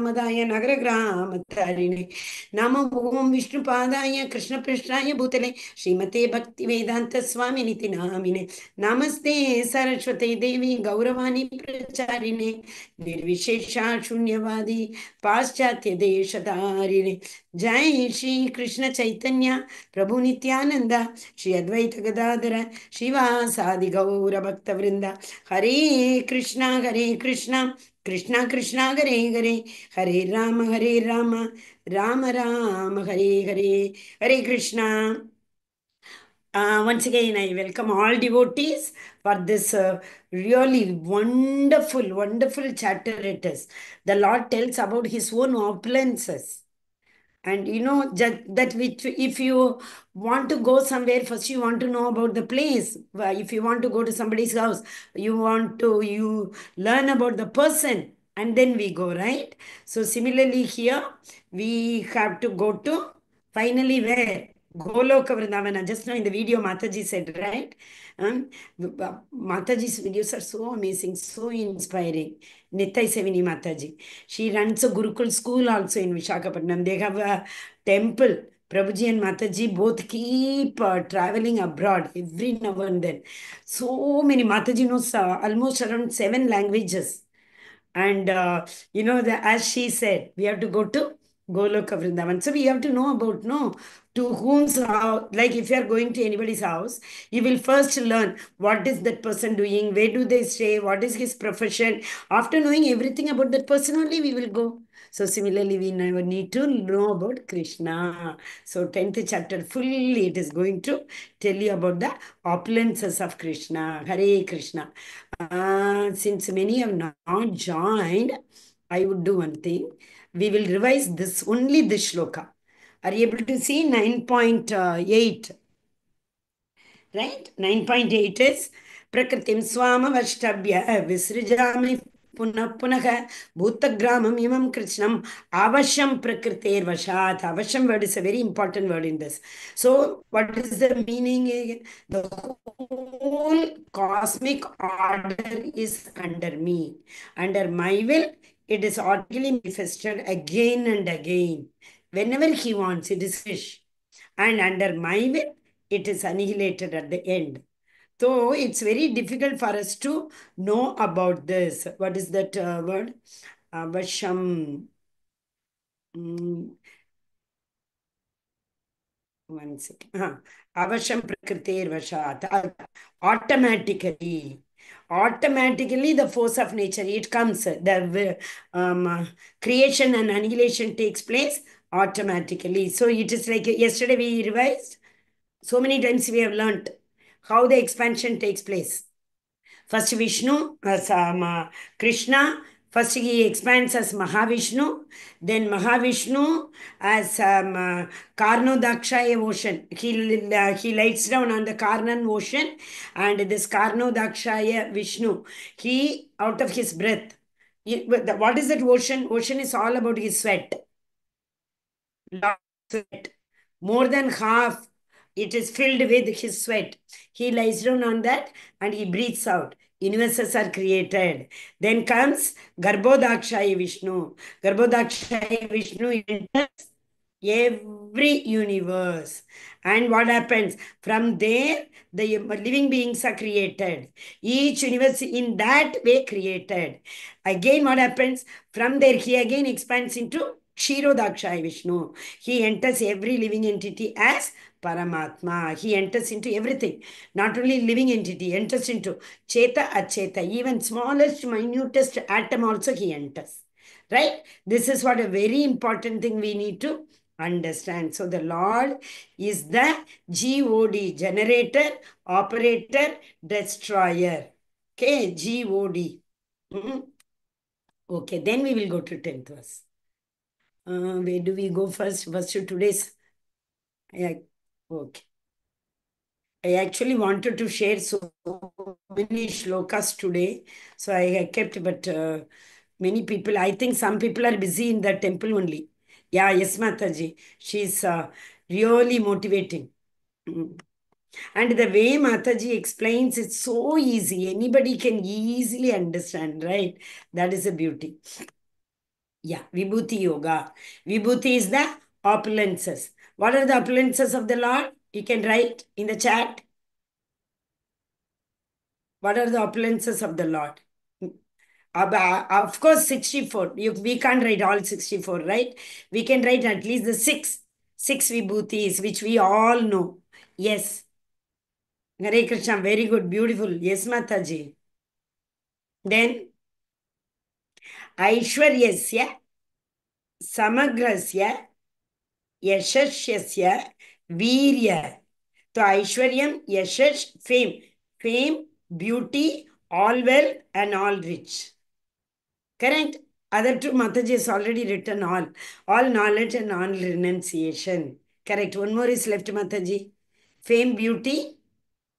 मदाय नगरग्रामतारिणे नमो ओं विष्णुपादाय कृष्णपृष्ठाय भूतले श्रीमते भक्तिवेदांत स्वामिनिति नामिने नमस्ते सरस्वती देवी गौरवाणी प्रचारिणे निर्विशेषा शून्यवादी पाश्चात्य देशधारिणे जय श्री कृष्ण चैतन्य प्रभु नित्यानंद श्री अद्वैत गदाधर श्रीवासादि गौर भक्त वृंदा हरे Krishna Krishna Krishna Hare Hare Hare Ram Ram Ram Hare Hare Hare Krishna. Once again, I welcome all devotees for this really wonderful, wonderful chapter it is. The Lord tells about His own opulences. And you know that which if you want to go somewhere, first you want to know about the place. If you want to go to somebody's house, you learn about the person and then we go, right? So similarly here we have to go to finally where? Goloka Vrindavana. Just now in the video Mataji said, right? Mataji's videos are so amazing, so inspiring. Nittai Sevini Mataji. She runs a Gurukul school also in Vishakhapatnam. They have a temple. Prabhuji and Mataji both keep traveling abroad every now and then. So many. Mataji knows almost around 7 languages. And as she said, we have to go to Goloka Vrindavan. So we have to know about no to whom's house. Like if you are going to anybody's house, you will first learn what is that person doing, where do they stay, what is his profession. After knowing everything about that person only, we will go. So similarly, we now need to know about Krishna. So 10th chapter fully it is going to tell you about the opulences of Krishna. Hare Krishna. Since many have not joined, I would do one thing. We will revise this only this shloka. Are you able to see 9.8? Right? 9.8 is Prakritim Swamavashtabhya Visrijami Punah Punah Bhutagramam Imam Krishnam Avasham Prakriter Vashat. Avasham word is a very important word in this. So, what is the meaning again? The whole cosmic order is under me. Under my will, it is orderly manifested again and again. Whenever he wants, it is fish. And under my will, it is annihilated at the end. So it's very difficult for us to know about this. What is that word? Avasham. Mm, one second. Avasham prakritir vashat. Automatically. Automatically, the force of nature, it comes. The creation and annihilation takes place automatically. So it is like yesterday we revised. So many times we have learnt how the expansion takes place. First Vishnu as Krishna. First he expands as Mahavishnu. Then Mahavishnu as Karnodakshaya ocean. He lights down on the Karnan ocean. And this Karnodakshaya Vishnu, he out of his breath. What is that ocean? Ocean is all about his sweat. Lot of sweat. More than half, it is filled with his sweat. He lies down on that and he breathes out. Universes are created. Then comes Garbhodakshaya Vishnu. Garbhodakshaya Vishnu enters every universe. And what happens? From there, the living beings are created. Each universe in that way created. Again, what happens? From there, he again expands into Kshirodakshaya Vishnu. He enters every living entity as Paramatma. He enters into everything. Not only living entity, enters into Cheta Acheta. Even smallest, minutest atom also he enters. Right? This is what a very important thing we need to understand. So the Lord is the GOD, generator, operator, destroyer. Okay, GOD. Mhm. Okay, then we will go to 10th verse. Where do we go first? First to today's. Yeah, okay. I actually wanted to share so many shlokas today. So I kept, but many people, I think some people are busy in the temple only. Yeah, yes, Mataji. She's really motivating. Mm. And the way Mataji explains, it's so easy. Anybody can easily understand, right? That is a beauty. Yeah, Vibhuti Yoga. Vibhuti is the opulences. What are the opulences of the Lord? You can write in the chat. What are the opulences of the Lord? Of course, 64. We can't write all 64, right? We can write at least the six vibhutis, which we all know. Yes. Hare Krishna, very good, beautiful. Yes, Mataji. Then, Aishwaryasya, Samagrasya, Yashashyasya, Virya. So, Aishwaryam, Yashash, fame. Fame, beauty, all wealth, and all rich. Correct? Other two, Mataji has already written all knowledge and all renunciation. Correct. One more is left, Mataji. Fame, beauty,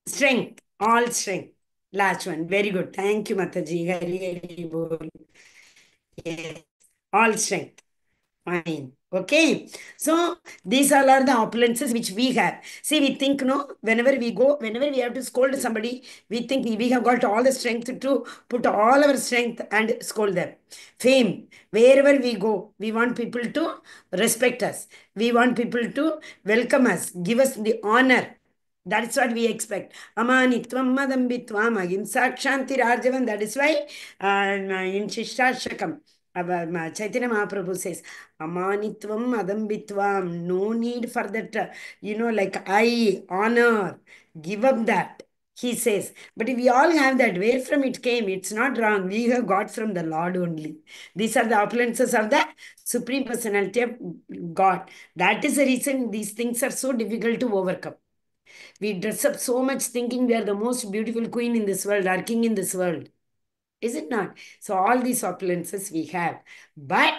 strength, all strength. Last one. Very good. Thank you, Mataji. Hari Hari Bol. Yes. All strength. Fine. Okay. So these all are the opulences which we have. See, we think, no, whenever we go, whenever we have to scold somebody, we think we have got all the strength to put all our strength and scold them. Fame. Wherever we go, we want people to respect us. We want people to welcome us, give us the honor. That's what we expect. Amanitvam madambitvam ahimsa kshanti rajavan. That is why in Shishashakam, Chaitanya Mahaprabhu says, Amanitvam adambitvam. No need for that, like I, honor. Give up that. He says, but if we all have that, where from it came? It's not wrong. We have got from the Lord only. These are the opulences of the Supreme Personality of God. That is the reason these things are so difficult to overcome. We dress up so much thinking we are the most beautiful queen in this world, our king in this world. Is it not? So, all these opulences we have. But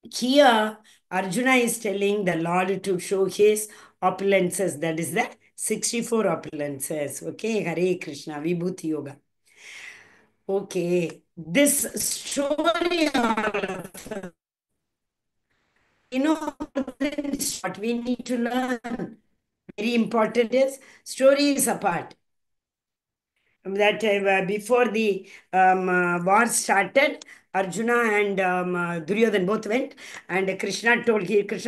here, Arjuna is telling the Lord to show his opulences. That is the 64 opulences. Okay, Hare Krishna, Vibhuti Yoga. Okay, this story of, what we need to learn. Very important is stories apart. That before the war started, Arjuna and Duryodhan both went, and Krishna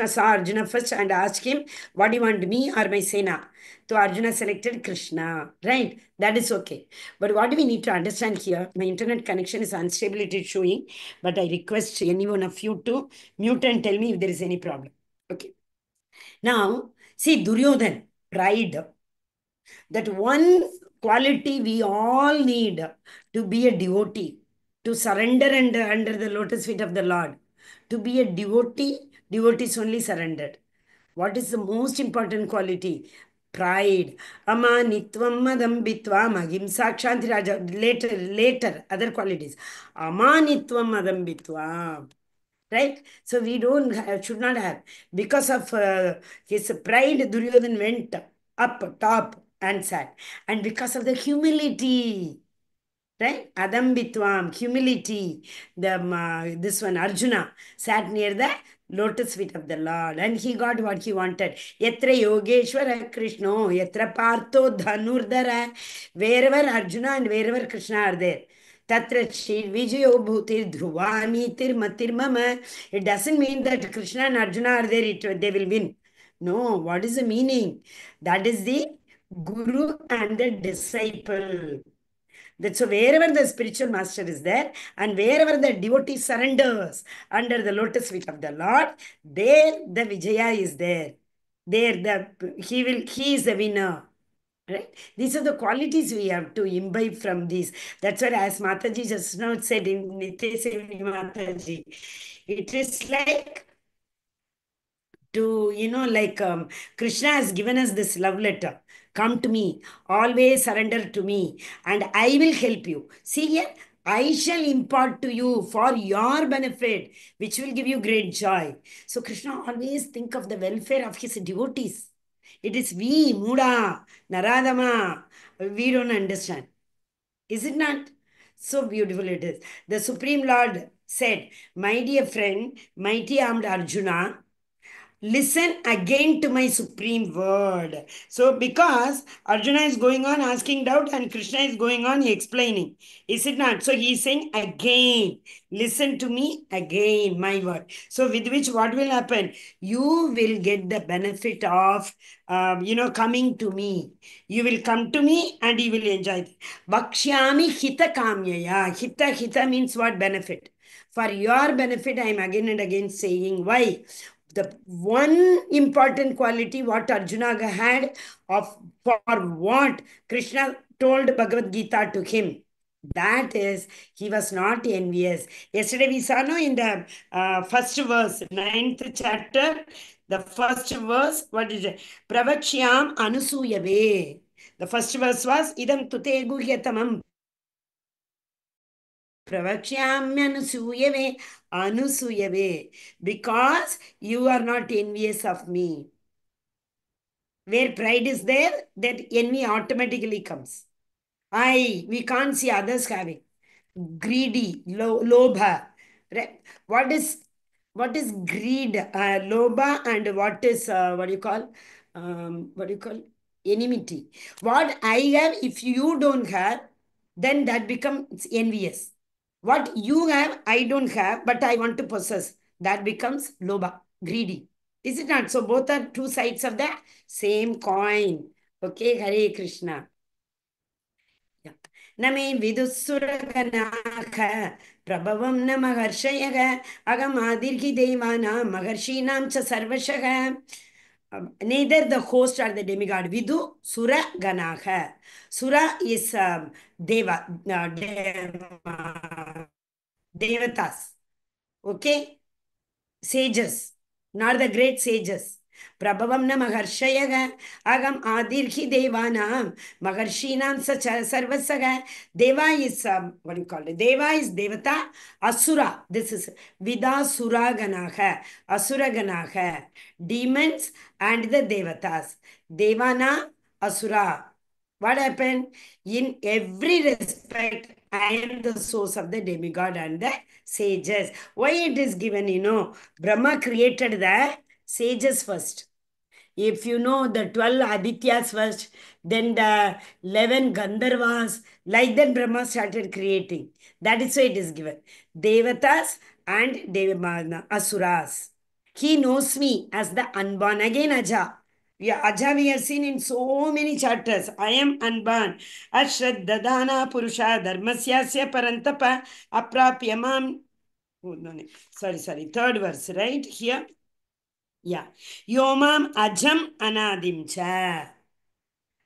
saw Arjuna first and asked him, "What do you want, me or my Sena?" So Arjuna selected Krishna, right? That is okay. But what do we need to understand here? My internet connection is unstable, it is showing, but I request any one of you to mute and tell me if there is any problem. Okay. Now, see, Duryodhan, pride. That one quality we all need to be a devotee, to surrender under the lotus feet of the Lord. To be a devotee, devotees only surrendered. What is the most important quality? Pride. Amanitvam madambitvam ahimsa kshanti raja. Later, other qualities. Amanitvam madambitvam. Right? So we don't have, should not have. Because of his pride, Duryodhan went up top and sat. And because of the humility, right? Adambitvam, humility. This one, Arjuna, sat near the lotus feet of the Lord and he got what he wanted. Yatra Yogeshwara Krishno, Yatra Partho Dhanurdhara. Wherever Arjuna and wherever Krishna are there. Tatra Shri Vijayo Bhutir Dhruvani Tirmatir Mama. It doesn't mean that Krishna and Arjuna are there, they will win. No, what is the meaning? That is the Guru and the disciple. That so wherever the spiritual master is there and wherever the devotee surrenders under the lotus feet of the Lord, there the Vijaya is there. There he is the winner. Right? These are the qualities we have to imbibe from these. That's what, as Mataji just now said in Nitya Mataji, it is like to, like Krishna has given us this love letter. Come to me, always surrender to me, and I will help you. See here, I shall impart to you for your benefit, which will give you great joy. So Krishna always think of the welfare of his devotees. It is we, Muda, Naradama, we don't understand. Is it not? So beautiful it is. The Supreme Lord said, my dear friend, mighty armed Arjuna, listen again to my supreme word. So, because Arjuna is going on asking doubt and Krishna is going on explaining, is it not? So, he is saying again, listen to me again, my word. So, with which what will happen? You will get the benefit of, coming to me. You will come to me and you will enjoy. Vakshyami hita kamyaya. Hita means what benefit? For your benefit, I am again and again saying why. The one important quality what Arjuna had of for what Krishna told Bhagavad Gita to him. That is, he was not envious. Yesterday we saw no in the first verse, ninth chapter, the first verse, what is it? Pravakshyam anusuyave. The first verse was idam tute guhyatamam Pravakshyamyanusuyave anusuyave because you are not envious of me. Where pride is there, that envy automatically comes. We can't see others having. Greedy, lobha. Right? What is what is greed? Lobha and what is what do you call? What do you call? Enmity. What I have, if you don't have, then that becomes envious. What you have, I don't have, but I want to possess. That becomes lobha, greedy. Is it not? So both are two sides of the same coin. Okay, Hare Krishna. Yeah. न मे विदुःसुरगणाः प्रभवं न महर्षयः अगमादिर्हि देवानां महर्षीणां च सर्वशः. Neither the host or the demigod. Vidu Sura Ganaha. Sura is Deva, Devatas. Okay? Sages, not the great sages. Prabhavam na maharshayaga agam adirhi devanam maharshinam sacha sarvasaga. Deva is what do you call it? Deva is devata. Asura, this is vidasura ganaha. Asura ganaha. Demons and the devatas. Devana asura. What happened? In every respect, I am the source of the demigod and the sages. Why it is given, Brahma created the sages first. If you know the 12 Adityas first, then the 11 Gandharvas, like that Brahma started creating. That is why it is given. Devatas and Asuras. He knows me as the unborn. Again, Aja. Yeah, Aja we have seen in so many chapters. I am unborn. Ashraddadana Purusha Dharmasyasya Parantapa Aprapyamam. Oh, no, no. Sorry. Third verse, right? Here. Yeah. Yomam Ajam Anadim Cha.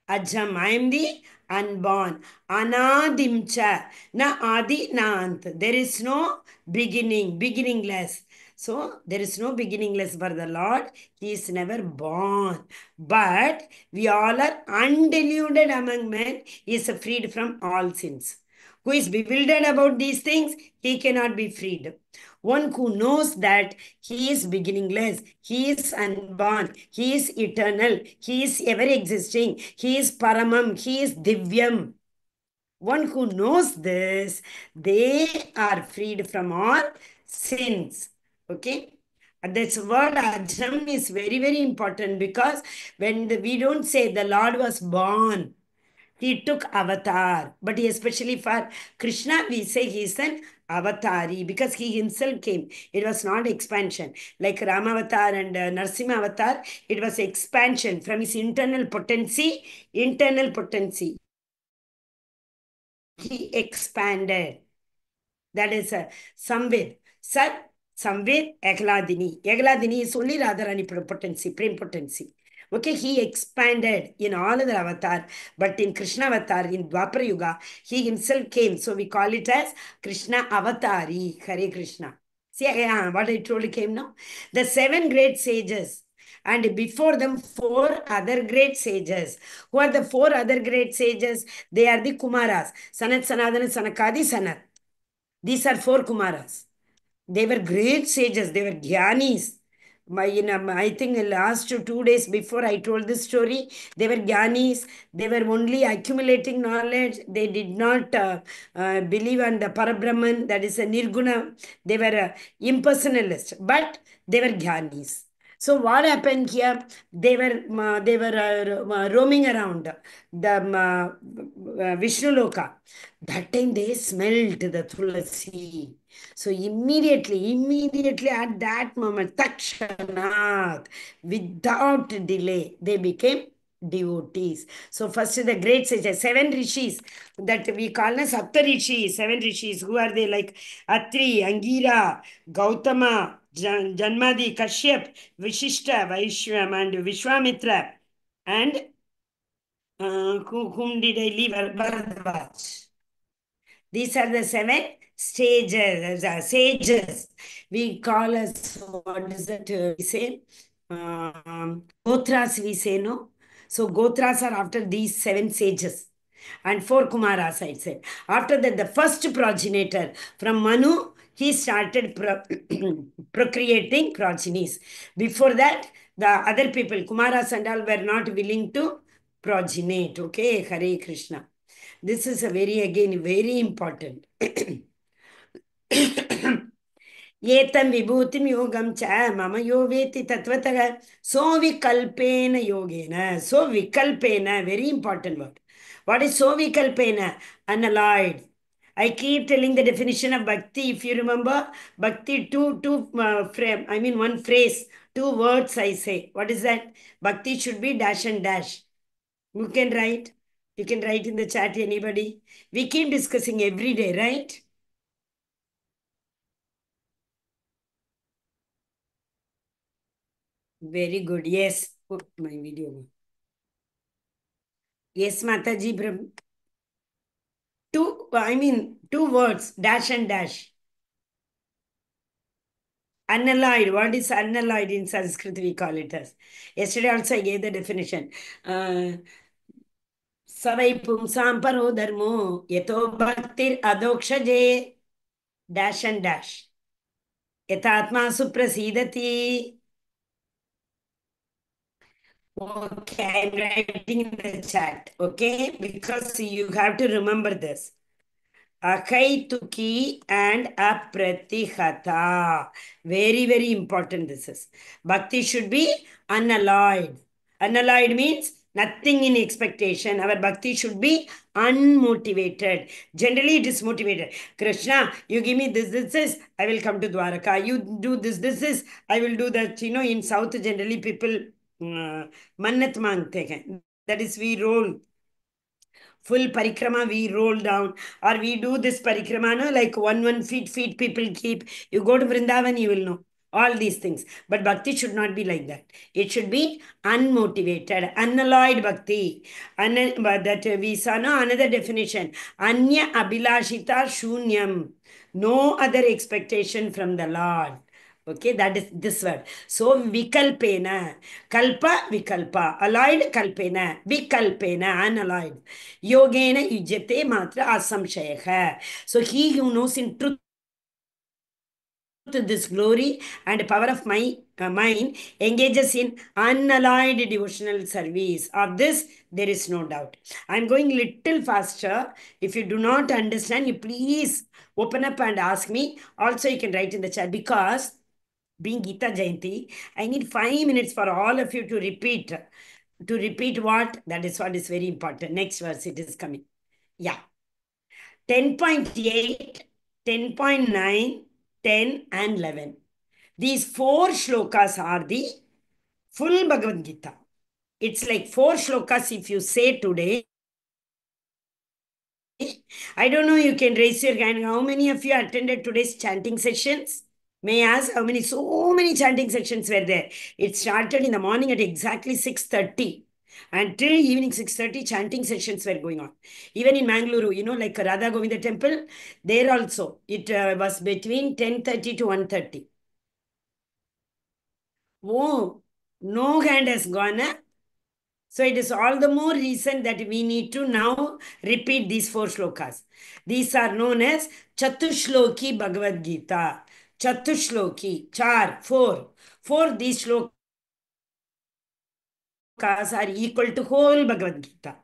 Ajam, I am the unborn. Anadimcha. Na adi na ant. There is no beginning, beginningless. So there is no beginningless for the Lord. He is never born. But we all are undeluded among men. He is freed from all sins. Who is bewildered about these things, he cannot be freed. One who knows that he is beginningless, he is unborn, he is eternal, he is ever existing, he is Paramam, he is Divyam. One who knows this, they are freed from all sins. Okay? This word Ajam is very, very important because when we don't say the Lord was born, he took avatar, but especially for Krishna, we say he is an avatari because he himself came. It was not expansion. Like Rama avatar and Narsimha avatar, it was expansion from his internal potency. Internal potency. He expanded. That is a Samvid. Sat, Samvid, Ekladini. Ekladini is only Radharani potency, prem potency. Okay, he expanded in all other avatar, but in Krishna avatar, in Dwapara Yuga, he himself came. So we call it as Krishna Avatari, Hare Krishna. See, what I told you came now? The seven great sages, and before them, four other great sages. Who are the four other great sages? They are the Kumaras, Sanat, Sanadana, Sanakadi, Sanat. These are four Kumaras. They were great sages. They were Gyanis. I think the last 2 days before I told this story, they were Gyanis. They were only accumulating knowledge. They did not believe on the Parabrahman, that is a Nirguna. They were impersonalist, but they were Gyanis. So what happened here? They were roaming around the Vishnu Loka. That time they smelled the tulasi. So immediately at that moment, takshanat, without delay, they became devotees. So first the great sages, seven rishis that we call as Sapta rishis, seven rishis. Who are they? Like Atri, Angira, Gautama, Janmadi, Kashyap, Vishishta, Vaishwam, and Vishwamitra. And whom did I leave? Bharadwaj. These are the seven stages, sages. We call as, what is it we say? Gotras we say, no? So Gotras are after these seven sages. And four Kumaras, I said. After that, the first progenitor from Manu, he started procreating progenies. Before that, the other people, Kumaras and all, were not willing to progenate. Okay, Hare Krishna. This is a very, again, very important. एतं विभूतिं योगं च मम यो वेत्ति तत्त्वतः सोविकल्पेन योगेन सोविकल्पेन very important word. What is sovikalpena? Unalloyed. I keep telling the definition of bhakti. If you remember, bhakti two frame. I mean one phrase, two words. I say. What is that? Bhakti should be dash and dash. You can write. You can write in the chat. Anybody? We keep discussing every day, right? Very good. Yes. Put my video. Yes, Mataji. Two, I mean, two words, dash and dash. Unalloyed. What is unalloyed in Sanskrit? We call it as. Yesterday also I gave the definition. Savai pumsam paro dharmo yato bhaktir adokshage dash and dash. Yatatma suprasidati. Okay, I'm writing in the chat. Okay, because you have to remember this. Akaituki and apratihata. Very, very important this is. Bhakti should be unalloyed. Unalloyed means nothing in expectation. Our bhakti should be unmotivated. Generally, it is motivated. Krishna, you give me this, I will come to Dwaraka. You do this, I will do that. You know, in South, generally, people mannat mangte hain. That is, we roll full parikrama we roll down, or we do this parikrama no, like one feet people keep. You go to Vrindavan, you will know all these things. But bhakti should not be like that. It should be unmotivated, unalloyed bhakti. But that we saw no another definition. Anya abhilashita shunyam. No other expectation from the Lord. Okay, that is this word. So vikalpena, kalpa vikalpa, alloyed kalpena, vikalpena, unalloyed. Yogena yujate matra asamshayakha. So he who knows in truth this glory and power of my mind engages in unalloyed devotional service. Of this, there is no doubt. I'm going little faster. If you do not understand, you please open up and ask me. Also, you can write in the chat because being Gita Jayanti, I need 5 minutes for all of you to repeat. To repeat what? That is what is very important. Next verse, it is coming. Yeah. 10.8, 10.9, 10, and 11. These four shlokas are the full Bhagavad Gita. It's like four shlokas if you say today. I don't know, you can raise your hand. How many of you attended today's chanting sessions? May I ask how many? So many chanting sessions were there. It started in the morning at exactly 6:30. And till evening 6:30, chanting sessions were going on. Even in Mangaluru, you know, like Radha Govinda temple, there also, it was between 10:30 to 1:30. Oh, no hand has gone. So it is all the more reason that we need to now repeat these four shlokas. These are known as Chatushloki Bhagavad Gita. Chatushloki, char, four. Four these shlokas are equal to whole Bhagavad Gita.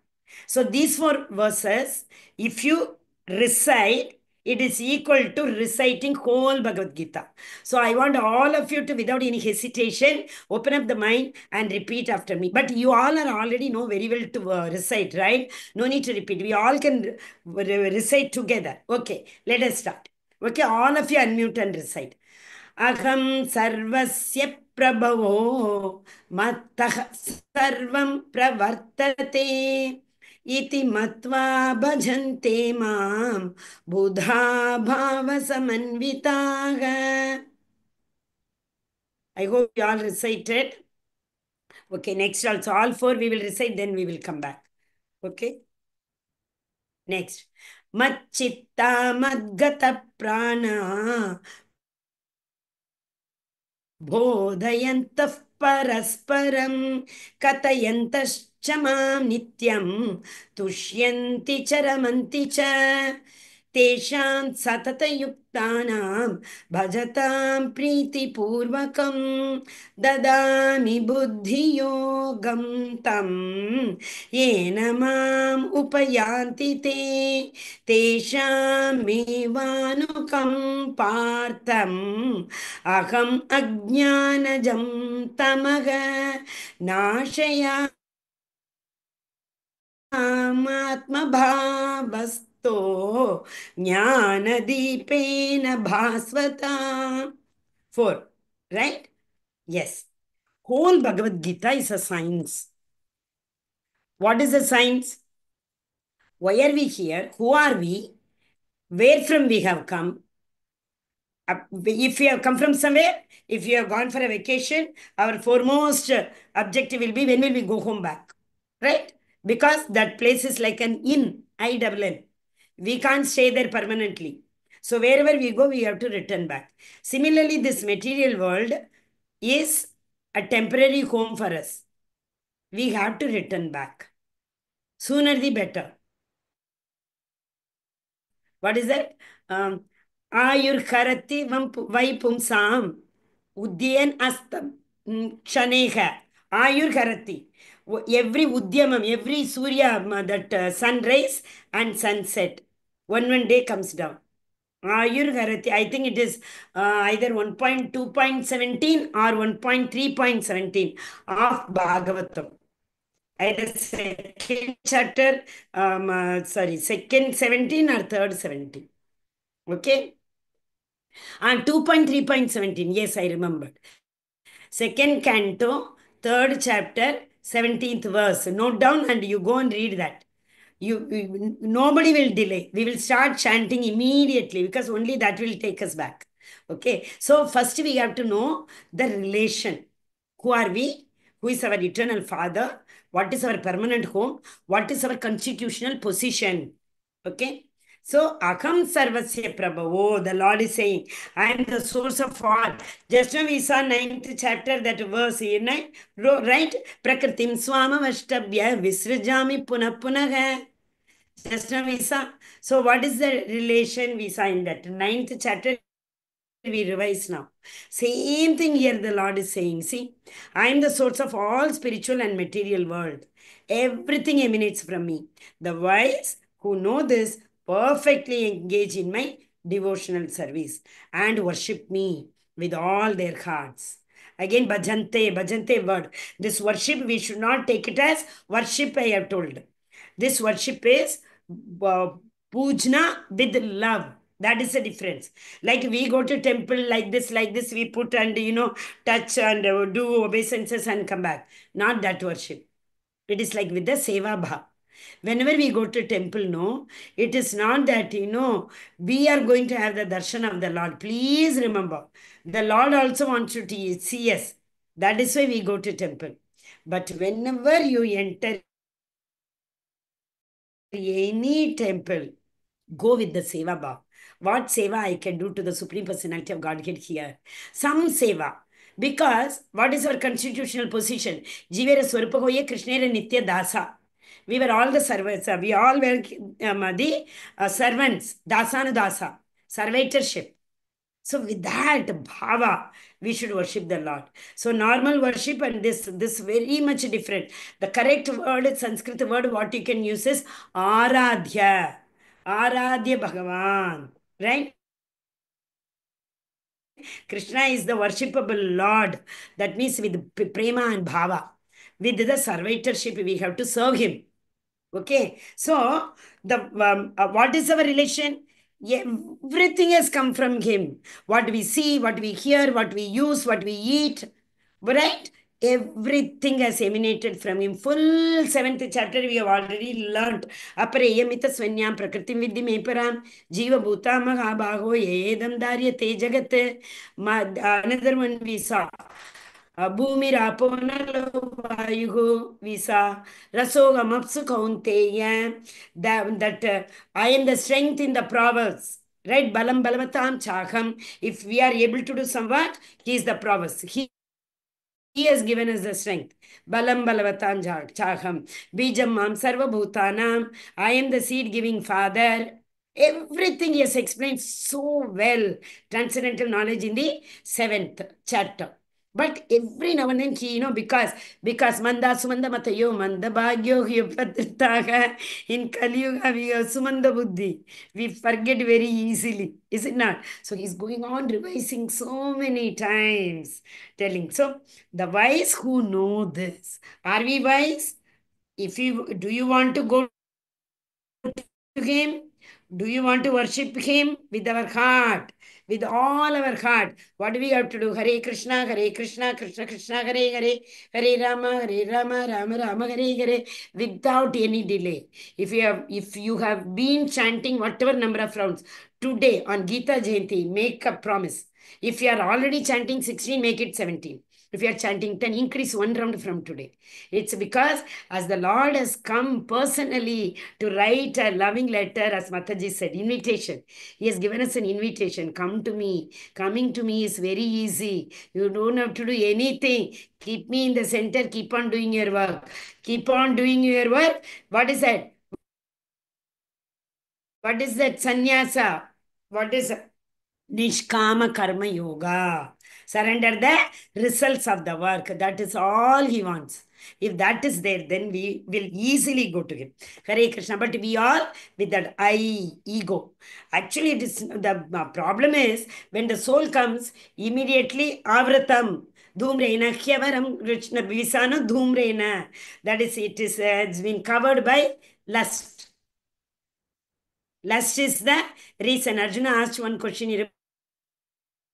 So these four verses, if you recite, It is equal to reciting whole Bhagavad Gita. So I want all of you to, without any hesitation, open up the mind and repeat after me. But you all are already know very well to recite, right? No need to repeat. We all can recite together. Okay, let us start. Okay, all of you unmute and recite. अहं सर्वस्य प्रभवो मत्तः सर्वं प्रवर्तते इति मत्वा भजन्ते मां बुधा भावसमन्विताः. I hope you all recited. Okay, next also all four we will recite, then we will come back. Okay, next. Machchitta madgata prana बोधयन्तः परस्परं कथयन्तश्च मां नित्यं तुष्यन्ति च रमन्ति च तेषां सततयुक्तानां भजतां प्रीतिपूर्वकं ददामि बुद्धियोगं तं येन माम् उपयान्ति ते तेषामेवानुकम्पार्थम् अहम् अज्ञानजं तमः नाशयामात्मभावस्तो ज्ञानदीपेन भास्वता. Four, right? Yes. Whole Bhagavad Gita is a science. What is the science? Why are we here? Who are we? Where from we have come? If you have come from somewhere, if you have gone for a vacation, our foremost objective will be when will we go home back, right? Because that place is like an inn, INN. We can't stay there permanently. So wherever we go, we have to return back. Similarly, this material world is a temporary home for us. We have to return back. Sooner the better. What is that? Um, Ayurkarati Vaipumsam Udyan Astam Kshaneha. Ayurkarati. Every Udyamam, every Surya, that sunrise and sunset, one day comes down. Ayurkarati. I think it is either 1.2.17 or 1.3.17 of Bhagavatam. Either second chapter, sorry, second 17 or third 17. Okay. And 2.3.17. Yes, I remembered. Second canto, third chapter, 17th verse. Note down and you go and read that. Nobody will delay. We will start chanting immediately because only that will take us back. Okay. So first we have to know the relation. Who are we? Who is our eternal Father? What is our permanent home? What is our constitutional position? Okay. So, Akam Sarvasya Prabhavo, the Lord is saying, I am the source of all. Just now we saw ninth chapter, that verse here, right? Prakritim Swama Vashtabhya Visrajami Punapunaha. Just now we saw. So, what is the relation we saw in that ninth chapter? We revise now. Same thing here the Lord is saying. See, I am the source of all spiritual and material world. Everything emanates from me. The wise who know this perfectly engage in my devotional service and worship me with all their hearts. Again, bhajante word. This worship, we should not take it as worship, I have told. This worship is pujna with love. That is the difference. Like we go to temple like this, we put and touch and do obeisances and come back. Not that worship. It is like with the seva bha. Whenever we go to temple, no, it is not that, we are going to have the darshan of the Lord. Please remember, the Lord also wants you to see us. That is why we go to temple. But whenever you enter any temple, go with the seva bhav. What seva I can do to the Supreme Personality of Godhead here? Some seva. Because what is our constitutional position? Jivera Swarupahoye Krishnera Nitya Dasa. We were all the servants. We all were the servants. Dasana Dasa. Servitorship. So with that bhava, we should worship the Lord. So normal worship and this very much different. The correct word, Sanskrit word, what you can use is Aradhya. Aradhya Bhagavan. right? Krishna is the worshipable Lord. That means with prema and bhava. With the servitorship, we have to serve him. Okay. So, what is our relation? Everything has come from him. What we see, what we hear, what we use, what we eat. Right? Everything has emanated from him. Full seventh chapter we have already learnt. Apareyamita swanyam prakritim vidhi meparam jiva bhuta mahabhago yedam daryate jagat. Another one we saw. भूमिरापो नलो वायुः विसा रसोगमप्सु कौन्तेय. That I am the strength in the proverbs. Right? Balam balavatam chaham. If we are able to do some work, he is the proverbs. He has given us the strength. Balam balavatam chaham. Bijam mam sarva bhutanam. I am the seed giving father. Everything he has explained so well. Transcendental knowledge in the seventh chapter. But every now and then he, because manda sumanda matayo manda bhagyo hyupatritaga in Kaliyuga we have sumanda buddhi. We forget very easily, is it not? So he's going on revising so many times, telling. So the wise who know this, are we wise? If you do you want to go to him? Do you want to worship him with our heart? With all our heart. What do we have to do? Hare Krishna, Krishna Krishna, Hare Rama, Rama Rama, Hare. Without any delay. If you have been chanting whatever number of rounds, today on Gita Jayanti, make a promise. If you are already chanting 16, make it 17. If you are chanting 10, increase one round from today. It's because as the Lord has come personally to write a loving letter, as Mataji said, invitation. He has given us an invitation. Come to me. Coming to me is very easy. You don't have to do anything. Keep me in the center. Keep on doing your work. Keep on doing your work. What is that? What is that sannyasa? What is Nishkama Karma Yoga? Surrender the results of the work. That is all he wants. If that is there, then we will easily go to him. Hare Krishna. But we all with that I, ego. Actually, it is the problem is when the soul comes, immediately avratam. Dhumrena, Hyavaram, Krishna, Visana, Dhumrena. That is, it's been covered by lust. Lust is the reason. Arjuna asked one question.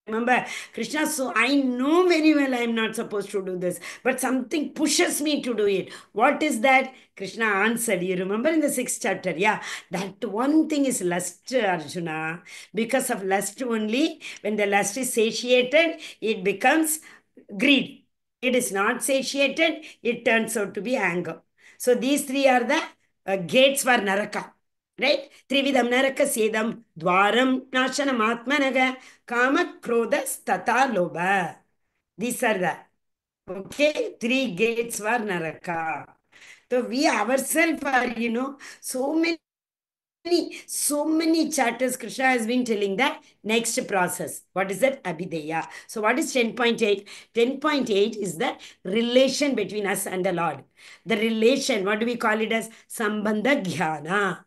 Remember, Krishna, so I know very well I am not supposed to do this, but something pushes me to do it. What is that? Krishna answered. You remember in the sixth chapter? Yeah, that one thing is lust, Arjuna. Because of lust only, when the lust is satiated, it becomes greed. It is not satiated, it turns out to be anger. So these three are the gates for Naraka. Right? Trividam Naraka Sedam Dwaram Nashanam Atmanaga Kama Krodha Tata Loba. These are the three gates for Naraka. So we ourselves are, so many chapters Krishna has been telling that next process. What is that? Abhideya. So what is 10.8? 10.8 is the relation between us and the Lord. The relation, what do we call it as? Sambandha Jnana.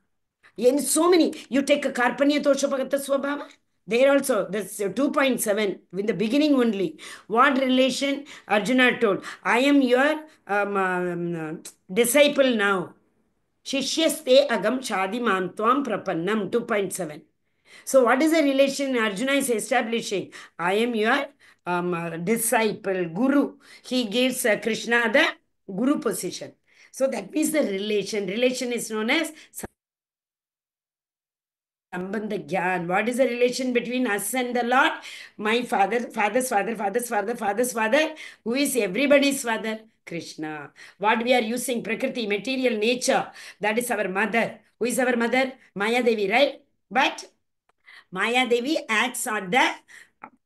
In so many, you take a Karpanya Toshapagata Swabhava. There also, that's 2.7 in the beginning only. What relation? Arjuna told, I am your disciple now. Shishyaste agam chadimam tvam prapannam 2.7. So, what is the relation Arjuna is establishing? I am your disciple, guru. He gives Krishna the guru position. So, that means the relation. Relation is known as Sambandha Gyan. What is the relation between us and the Lord? My father, father's father, father's father, father's father, who is everybody's father? Krishna. What we are using, Prakriti, material nature, that is our mother. Who is our mother? Maya Devi, right? But Maya Devi acts on the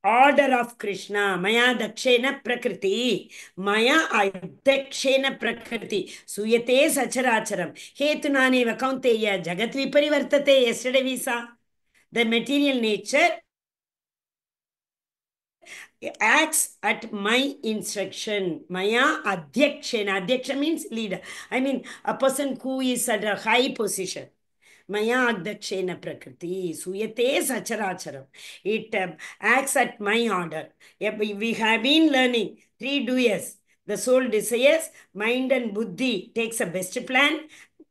order of Krishna. Maya Dakshena Prakriti. Maya Adakshena Prakriti. Suyate Sacharacharam. Hetunaneva Kaunteya Jagat Viparivartate. Yesterday we saw the material nature acts at my instruction. Maya Adhyakshena. Adhyaksha means leader. I mean, a person who is at a high position. Maya Agdakshena Prakriti, Suyate Sacharacharam. It acts at my order. Yeah, we have been learning three duyas. The soul desires, mind and buddhi takes a best plan.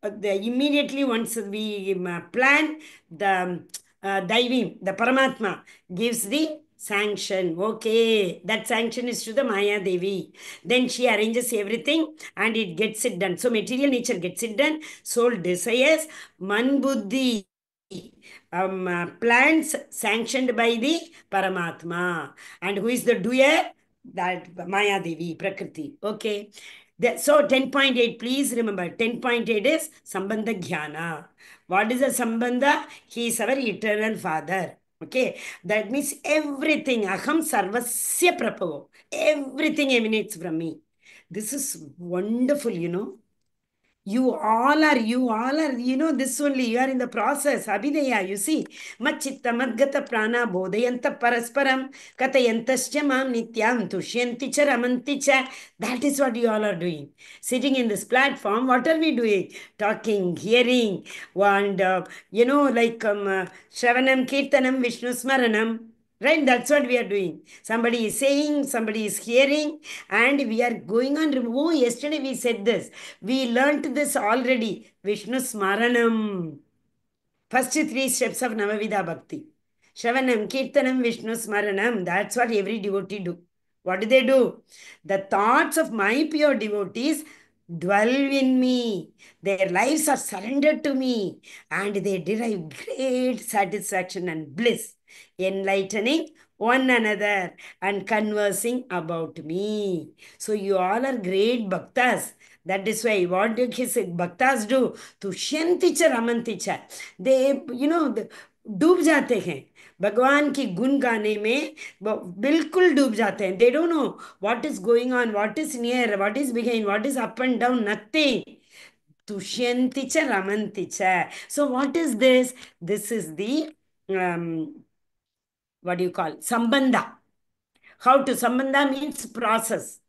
Immediately once we plan, the Daivim, the Paramatma, gives the sanction. Okay, that sanction is to the Maya Devi. Then she arranges everything and it gets it done. So material nature gets it done. Soul desires, man buddhi plans sanctioned by the Paramatma. And who is the doer? That Maya Devi, Prakriti. Okay. So 10.8, please remember 10.8 is Sambandha Jnana. What is a Sambandha? He is our eternal father. Okay. That means everything. Aham Sarvasya Prabhavo. Everything emanates from me. This is wonderful. This only, you are in the process. Abhidaya, you see. Machitta madgata prana bodhayanta parasparam katayantascha mam nityam tushyanti cha ramanti cha. That is what you all are doing. Sitting in this platform, what are we doing? Talking, hearing, and, Shravanam, Kirtanam, Vishnu Smaranam. Right? That's what we are doing. Somebody is saying, somebody is hearing, and we are going on. Oh, yesterday we said this. We learnt this already. Vishnu Smaranam. First three steps of Navavida Bhakti. Shravanam, Kirtanam, Vishnu Smaranam. That's what every devotee do. What do they do? The thoughts of my pure devotees dwell in me. Their lives are surrendered to me. And they derive great satisfaction and bliss, enlightening one another and conversing about me. So you all are great bhaktas. That is why what do his bhaktas do? Tushyanticha ramanticha. They, डूब जाते हैं भगवान की गुण गाने में बिल्कुल डूब जाते हैं. They don't know what is going on, what is near, what is behind, what is up and down, nothing. Tushyanti cha ramanti cha. So what is this? This is the what do you call sambandha. How to sambandha means process.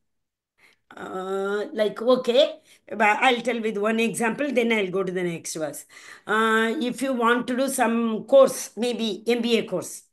Okay, but I'll tell with one example, then I'll go to the next verse. If you want to do some course, maybe MBA course,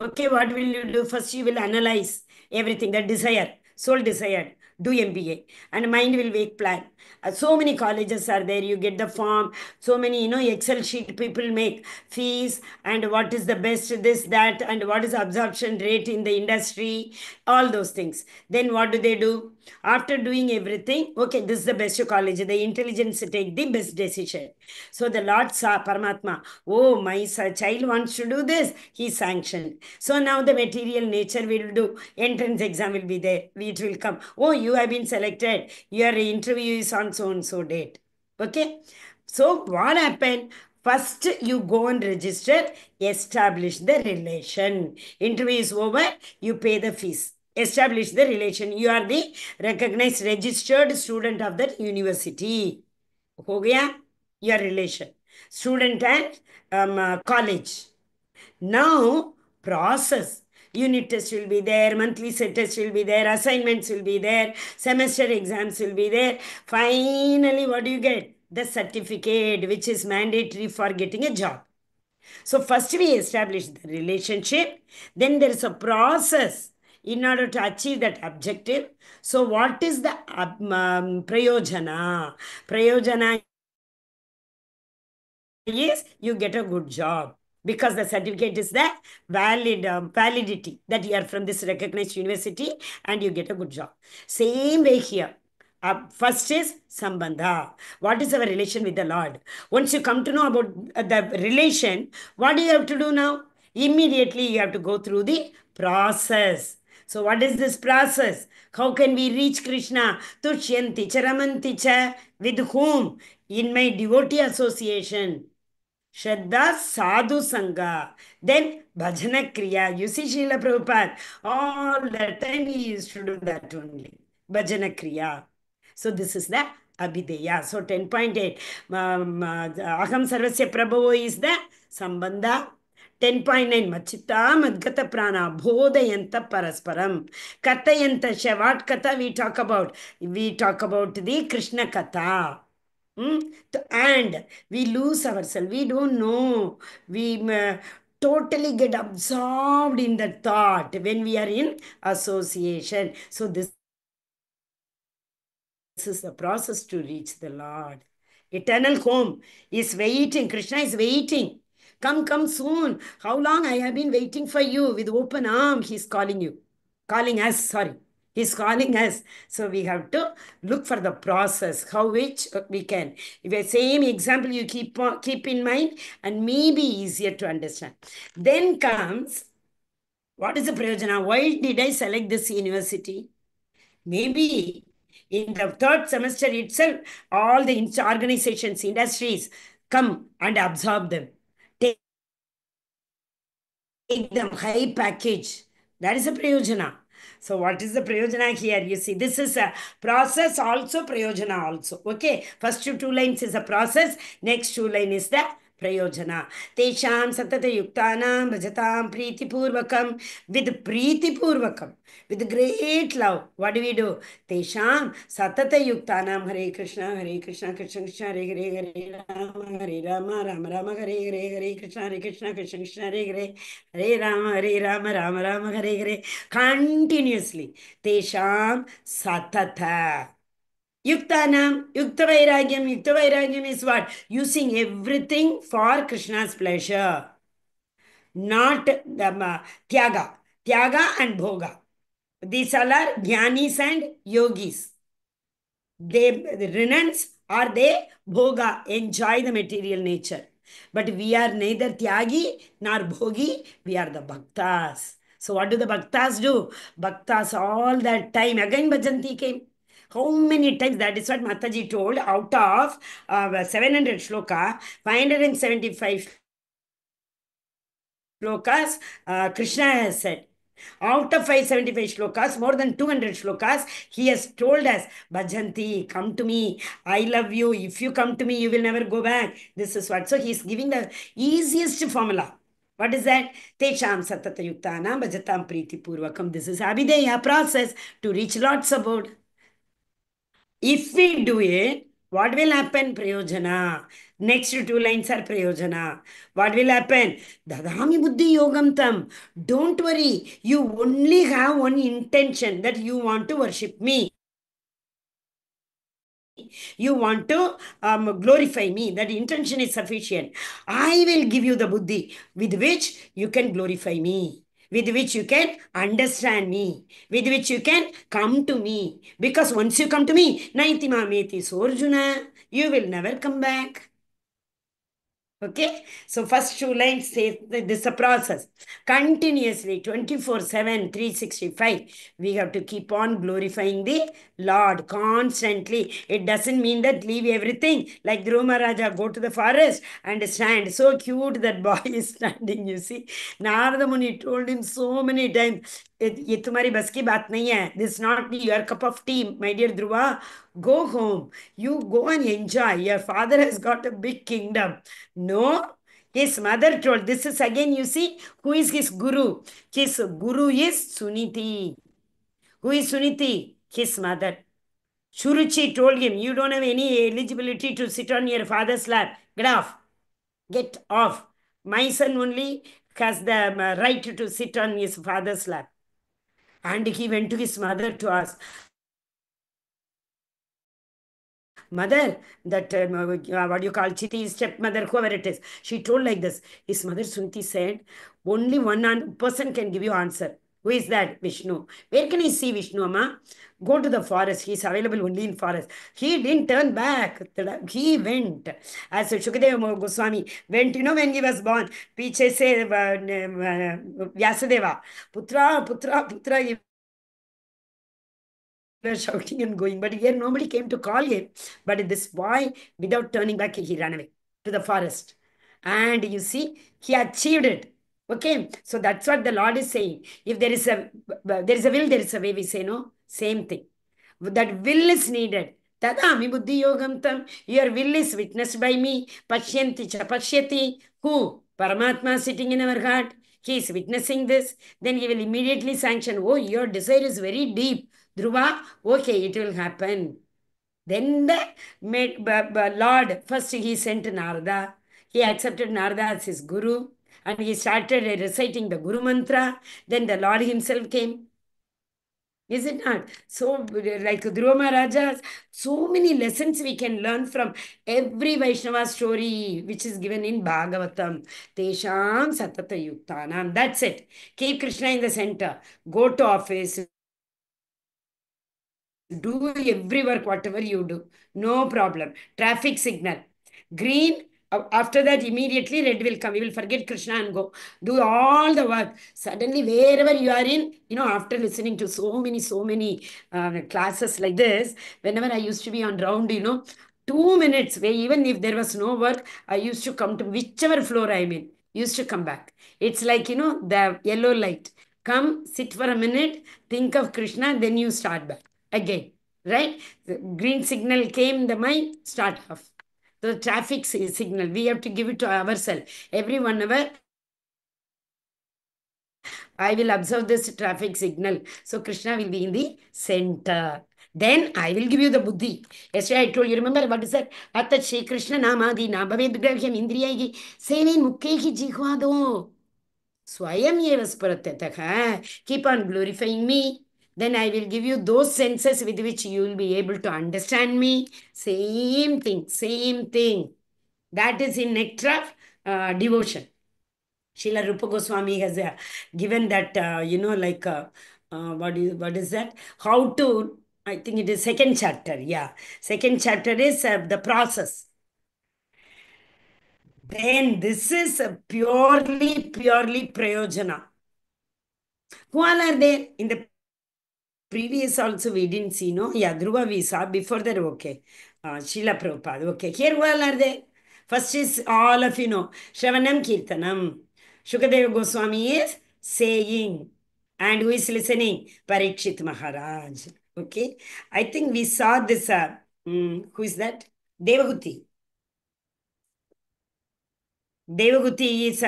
okay, what will you do? First, you will analyze everything, that desire, soul desired, do MBA, and mind will make plan. So many colleges are there. You get the form. So many, Excel sheet people make fees and what is the best, this, that, and what is absorption rate in the industry, all those things. Then what do? After doing everything, okay, this is the best college. The intelligence take the best decision. So the Lord saw Paramatma. Oh, my child wants to do this. He sanctioned. So now the material nature will do. Entrance exam will be there. It will come. Oh, you have been selected. Your interview is on so and so date. Okay. So what happened? First, you go and register, establish the relation. Interview is over, you pay the fees. Establish the relation. You are the recognized registered student of that university. हो गया? Your relation. Student and college. Now, process. Unit test will be there, monthly set test will be there, assignments will be there, semester exams will be there. Finally, what do you get? The certificate, which is mandatory for getting a job. So, first we establish the relationship, then there is a process in order to achieve that objective. So, what is the prayojana? Prayojana is you get a good job because the certificate is the validity that you are from this recognized university and you get a good job. Same way here. First is sambandha. What is our relation with the Lord? Once you come to know about the relation, what do you have to do now? Immediately you have to go through the process. So what is this process? How can we reach Krishna? Tushyanti charamanti cha. With whom? In my devotee association. Shraddha Sadhu Sangha. Then Bhajana Kriya. You see Srila Prabhupada, all the time he used to do that only. Bhajana Kriya. So this is the Abhideya. So 10.8. Aham Sarvasya Prabhavo is the Sambandha. 10.9 Machita Madgata Prana Bodhayanta Parasparam. Katayanta What Katha we talk about? We talk about the Krishna Katha. Hmm? And we lose ourselves. We don't know. We totally get absorbed in the thought when we are in association. So this is the process to reach the Lord. Eternal home is waiting. Krishna is waiting. Come, come soon. How long I have been waiting for you with open arm. He's calling you. Calling us, sorry. He's calling us. So we have to look for the process, how which we can. If the same example you keep in mind and maybe easier to understand. Then comes, what is the prayojana? Why did I select this university? Maybe in the third semester itself, all the organizations, industries come and absorb them. Take them high package. That is a prayojana. So what is the prayojana here? You see, this is a process also, prayojana also. Okay. First two lines is a process. Next two line is the prayojana. Tesham satata yuktanam bhajatam priti purvakam. With priti purvakam. With great love. What do we do? Tesham satata yuktanam Hare Krishna, Hare Krishna, Krishna Krishna, Hare Hare, Hare Rama, Hare Rama, Rama Rama, Hare Hare, Hare Krishna, Hare Krishna, Krishna Krishna, Hare Hare. Hare Rama, Rama Rama, Hare Hare. Continuously. Tesham satata. Yuktanam, Yukta Vairagyam is what? Using everything for Krishna's pleasure, not the Tyaga. Tyaga and Bhoga. These all are Jnanis and Yogis. They renounce or they bhoga, enjoy the material nature. But we are neither tyagi nor bhogi, we are the bhaktas. So what do the bhaktas do? Bhaktas all that time, again bhajanti came. How many times? That is what Mataji told. Out of 700 shloka, 575 shlokas, Krishna has said. Out of 575 shlokas, more than 200 shlokas, he has told us, Bhajanti, come to me. I love you. If you come to me, you will never go back. This is what. So he is giving the easiest formula. What is that? Tesham satata yuktana bhajatam priti purvakam. This is Abhideya process to reach Lord's abode. If we do it, what will happen? Prayojana. Next two lines are prayojana. What will happen? Dadami buddhi yogam tam. Don't worry. You only have one intention that you want to worship me. You want to glorify me. That intention is sufficient. I will give you the buddhi with which you can glorify me, with which you can understand me, with which you can come to me. Because once you come to me, Naitima Meti Sorjuna, you will never come back. Okay, so first two lines say that this is a process. Continuously, 24/7, 365. We have to keep on glorifying the Lord constantly. It doesn't mean that leave everything. Like Dhruva Maharaja, go to the forest and stand. So cute that boy is standing, you see. Narada Muni told him so many times, ये तुम्हारी बस की बात नहीं है. This is not your cup of tea, my dear Dhruva. Go home. You go and enjoy. Your father has got a big kingdom. No, his mother told. This is again, you see, who is his guru? His guru is Suniti. Who is Suniti? His mother. Shuruchi told him, you don't have any eligibility to sit on your father's lap. Get off. Get off. My son only has the right to sit on his father's lap. And he went to his mother to ask, Mother, that what do you call Chiti's stepmother, whoever it is, she told like this. His mother Sunti said, only one person can give you answer. Who is that? Vishnu. Where can I see Vishnu, Amma? Go to the forest. He is available only in forest. He didn't turn back. He went. As Shukadeva Goswami went, when he was born, Piche se Vyasadeva, Putra, Putra, Putra, were shouting and going. But here nobody came to call him. But this boy, without turning back, he ran away to the forest. And you see, he achieved it. Okay, so that's what the Lord is saying. If there is a will, there is a way. We say no, same thing. That will is needed. Tadami buddhi yogam tam. Your will is witnessed by me. Pashyanti cha pashyati. Who? Paramatma sitting in our heart. He is witnessing this. Then he will immediately sanction. Oh, your desire is very deep. Dhruva, okay, it will happen. Then the Lord, first he sent Narada. He accepted Narada as his guru and he started reciting the Guru Mantra. Then the Lord himself came. Is it not? So, like Dhruva Maharaja, so many lessons we can learn from every Vaishnava story which is given in Bhagavatam. Tesham Satata Yuktanam. That's it. Keep Krishna in the center. Go to office, do every work, whatever you do. No problem. Traffic signal. Green, after that, immediately red will come. You will forget Krishna and go. Do all the work. Suddenly, wherever you are in, after listening to so many classes like this, whenever I used to be on round, 2 minutes, where even if there was no work, I used to come to whichever floor I'm in, used to come back. It's like, the yellow light. Come, sit for a minute, think of Krishna, then you start back again, right? The green signal came, the mind start off. The traffic signal, we have to give it to ourselves. Every 1 hour, I will observe this traffic signal. So Krishna will be in the center. Then I will give you the buddhi. Yesterday I told you, remember what is that? Atat Shri Krishna Namadi Nabhaved Grahyam Indriyaihi Seven Mukhehi Jihvado. Swayam eva sparatyatah. Keep on glorifying me. Then I will give you those senses with which you will be able to understand me. Same thing, same thing. That is in nectar of devotion. Srila Rupa Goswami has given that, what is that? How to, I think it is second chapter. Yeah. Second chapter is the process. Then this is purely prayojana. Who all are there in the previous also we didn't see, no? Yeah, Dhruva we saw before that, okay. Srila Prabhupada, okay. Here who all are there? First is all of Shravanam Kirtanam. Shukadeva Goswami is saying. And who is listening? Parikshit Maharaj. Okay. I think we saw this. Who is that? Devahuti. Devahuti is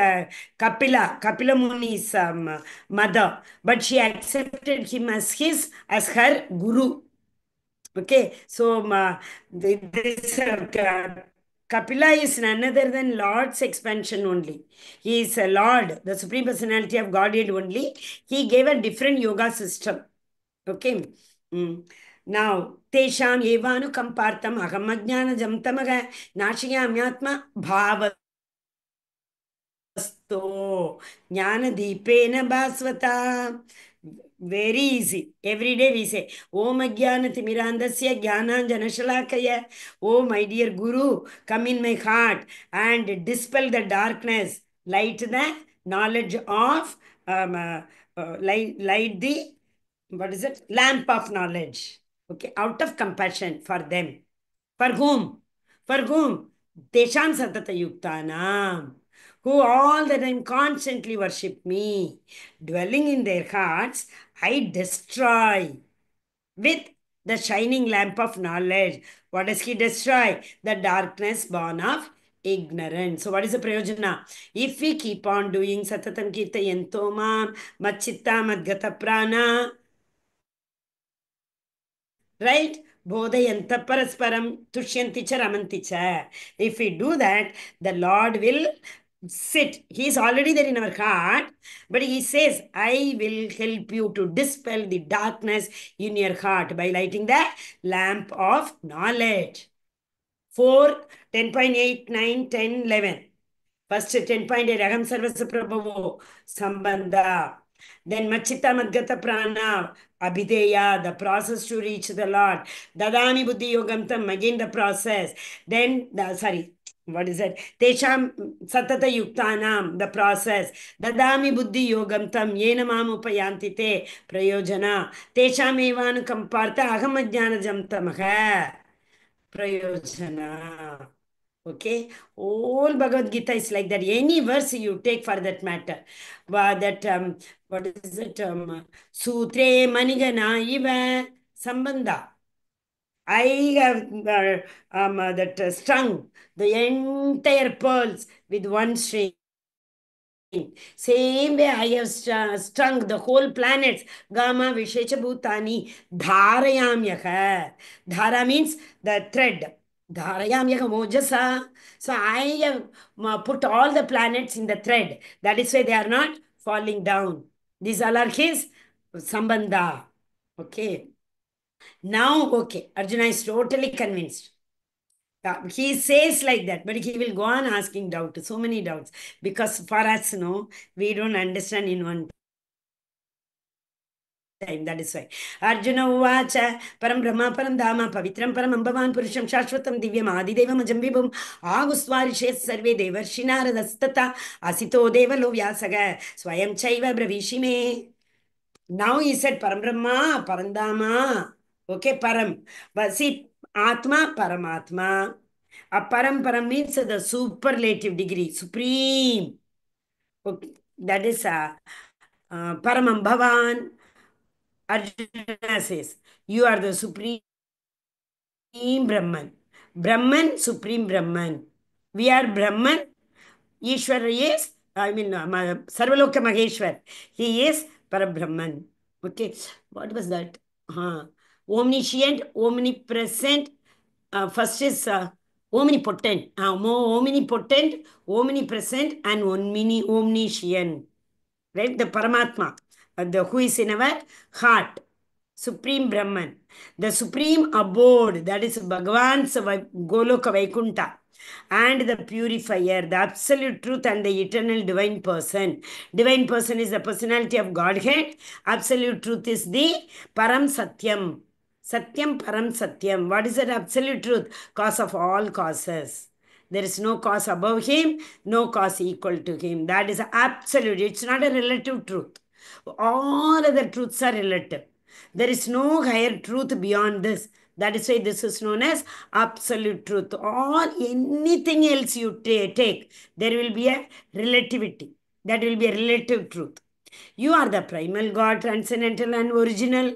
Kapila Muni's mother, but she accepted him as her guru. Okay, so this Kapila is none other than Lord's expansion only. He is a Lord, the Supreme Personality of Godhead only. He gave a different yoga system. Okay. Mm. Now, Tesham Evanu Kampartam Ahamajnana Jamtamaga Nashiyamyatma Bhava अस्तो ज्ञानदीपेन भास्वता very easy. Every day we say, Om Ajnana Timirandasya Jnananjanashalakaya. Oh, my dear Guru, come in my heart and dispel the darkness. Light the knowledge of, light the, what is it? Lamp of knowledge. Okay, out of compassion for them. For whom? For whom? Tesham Satata Yuktanam, who all the time constantly worship me, dwelling in their hearts, I destroy with the shining lamp of knowledge. What does he destroy? The darkness born of ignorance. So, what is the prayojana? If we keep on doing Satatam Kirta Yantomam, Machitta Madgata Prana, right? Bodhayanta parasparam tushyanti cha ramanti cha. If we do that, the Lord will sit. He is already there in our heart, but He says, I will help you to dispel the darkness in your heart by lighting the lamp of knowledge. 4, 10.8, 9, 10, 11. First 10.8, Aham Sarvasya Prabhavo, Sambandha. Then Machita Madgata Prana, Abhideya, the process to reach the Lord. Dadami Buddhi Yogamtam, again the process. Then, what is it? Tesham Satata Yuktanam, the process. Dadami Buddhi Yogamtam, Yena Mam Upayanti Te, Prayojana. Tesham Evanu Kamparta, Aham Ajnana Jamtamaha. Prayojana. Okay, all Bhagavad Gita is like that. Any verse you take for that matter. That what is it? Sutre Manigana Iva Sambandha. I have that strung the entire pearls with one string. Same way I have strung the whole planets. Gamma Vishecha Bhutani Dharayamyaka. Dhara means the thread. Dharayamyaka Mojasa. So I have put all the planets in the thread. That is why they are not falling down. These all are his Sambandha. Okay. Now, okay. Arjuna is totally convinced. He says like that, but he will go on asking doubts, so many doubts. Because for us, no, we don't understand in one time. That is why. Arjuna Uvacha, Param Brahma, Param Dhamma, Pavitram, Param Ambavan, Purusham, Shashwatam, Divyam, Adidevam, Ajambibam, Agustvari, Shes, Sarve, Devarshinara, Dastata, Asito, Devalo, Vyasaga, Swayam Chaiva, Bravishime. Now he said Param Brahma, Parandama. Okay, Param. But see, Atma, Paramatma. A Param means the superlative degree, supreme. Okay, that is Paramam Bhavan. Arjuna says, you are the supreme Brahman. Brahman, supreme Brahman. We are Brahman. Ishwar is, Sarvaloka Maheshwar. He is Parabrahman. Okay, what was that? Omniscient, omnipresent. First is omnipotent. Omnipotent, omnipresent, and omniscient. Right? The Paramatma, the who is in our heart. Supreme Brahman, the supreme abode, that is Bhagavan's Goloka Vaikunta, and the purifier, the absolute truth and the eternal divine person. Divine person is the personality of Godhead, absolute truth is the Param Satyam. Satyam Param Satyam. What is that absolute truth? Cause of all causes. There is no cause above him, no cause equal to him. That is absolute. It's not a relative truth. All other truths are relative. There is no higher truth beyond this. That is why this is known as absolute truth. Or anything else you take, there will be a relativity. That will be a relative truth. You are the primal God, transcendental and original.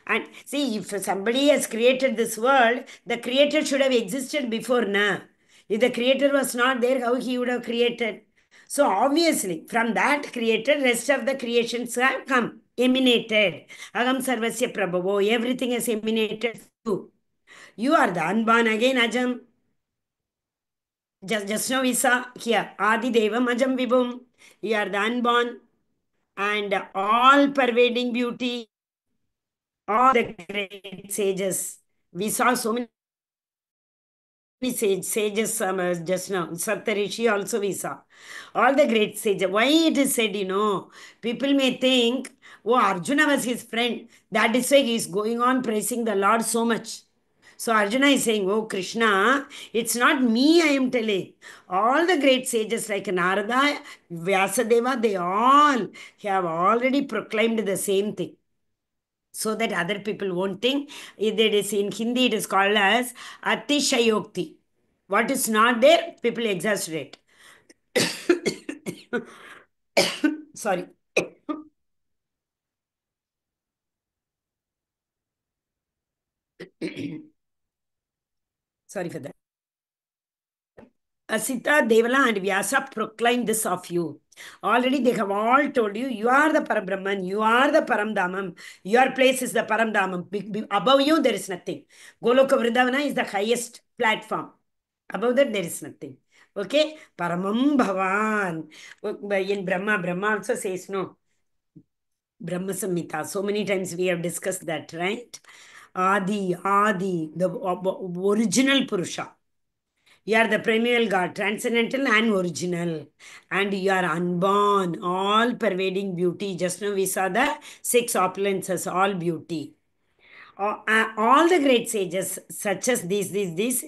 And see, if somebody has created this world, the creator should have existed before now. If the creator was not there, how he would have created? So obviously, from that creator, rest of the creations have come, emanated. Agam Sarvasya Prabhavo, everything has emanated too. You are the unborn again, Ajam. Just now we saw here, Adi Devam Ajam Vibhum. You are the unborn and all pervading beauty, all the great sages. We saw so many sages just now. Saptarishi also we saw. All the great sages. Why it is said, people may think, oh, Arjuna was his friend. That is why he is going on praising the Lord so much. So Arjuna is saying, oh Krishna, it's not me I am telling. All the great sages like Narada, Vyasadeva, they all have already proclaimed the same thing. So that other people won't think. It is in Hindi, it is called as Atishayokti. What is not there, people exaggerate. Sorry. Sorry for that. Asita, Devala, and Vyasa proclaim this of you. Already they have all told you, you are the Parabrahman, you are the Paramdhamam, your place is the Paramdhamam. Above you, there is nothing. Goloka Vrindavana is the highest platform. Above that, there is nothing. Okay? Paramam Bhavan. In Brahma also says no. Brahma Samhita. So many times we have discussed that, right? Adi, the original Purusha. You are the primeval God, transcendental and original. And you are unborn, all pervading beauty. Just now we saw the six opulences, all beauty. All the great sages, such as these,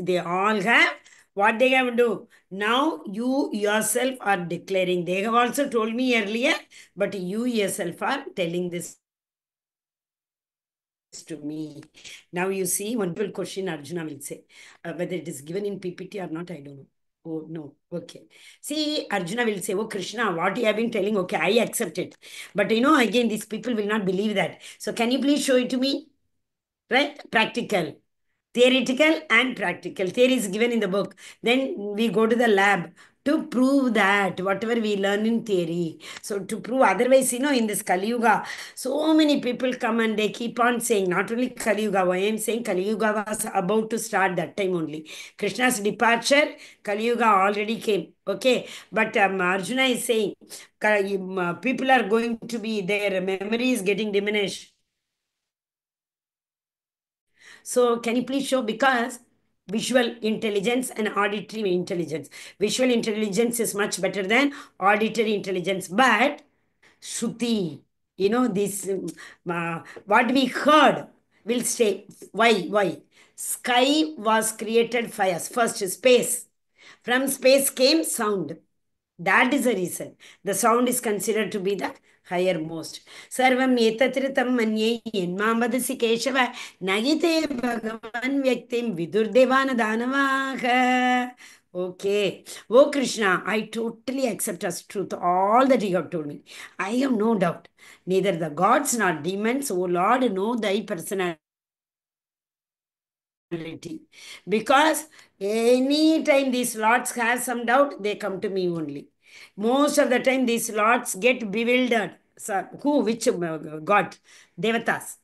they all have what they have to do. Now you yourself are declaring. They have also told me earlier, but you yourself are telling this to me. Now you see, one will question Arjuna will say, whether it is given in PPT or not, I don't know. Oh, no. Okay. See, Arjuna will say, oh, Krishna, what you have been telling, okay, I accept it. But again, these people will not believe that. So can you please show it to me? Right? Practical. Theoretical and practical. Theory is given in the book. Then we go to the lab to prove that whatever we learn in theory. So to prove otherwise, in this Kali Yuga, so many people come and they keep on saying, not only Kali Yuga, I am saying Kali Yuga was about to start that time only. Krishna's departure, Kali Yuga already came. Okay, but Arjuna is saying people are going to be, their memory is getting diminished. So can you please show? Because visual intelligence and auditory intelligence. Visual intelligence is much better than auditory intelligence. But Shruti, this what we heard will stay. Why? Why? Sky was created by us. First, space. From space came sound. That is the reason. The sound is considered to be the highermost. Sarvam etatritam manye yenmam vadasi keshava nagite bhagavan vyaktim vidurdevana danavaha. Okay. Oh Krishna, I totally accept as truth all that you have told me. I have no doubt. Neither the gods nor demons, O Lord, know thy personality. Because anytime these lords have some doubt, they come to me only. Most of the time, these lords get bewildered. So, which god? Devatas.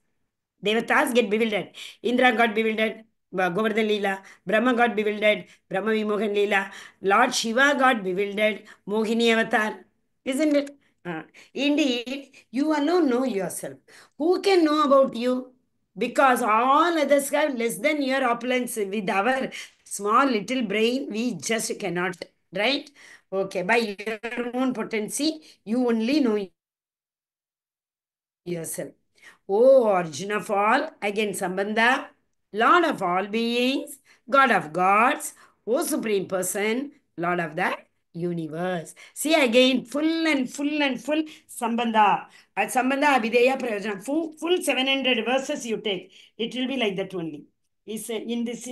Devatas get bewildered. Indra got bewildered. Govardhan Leela. Brahma got bewildered. Brahma Vimohan Leela. Lord Shiva got bewildered. Mohini Avatar. Isn't it? Indeed, you alone know yourself. Who can know about you? Because all others have less than your opulence. With our small little brain, we just cannot, right? Okay, by your own potency, you only know yourself. O origin of all, again Sambandha, Lord of all beings, God of gods, O Supreme Person, Lord of the universe. See again, full and full and full Sambandha. At Sambandha Abhideya Prayojana. Full 700 verses you take. It will be like that only. In this,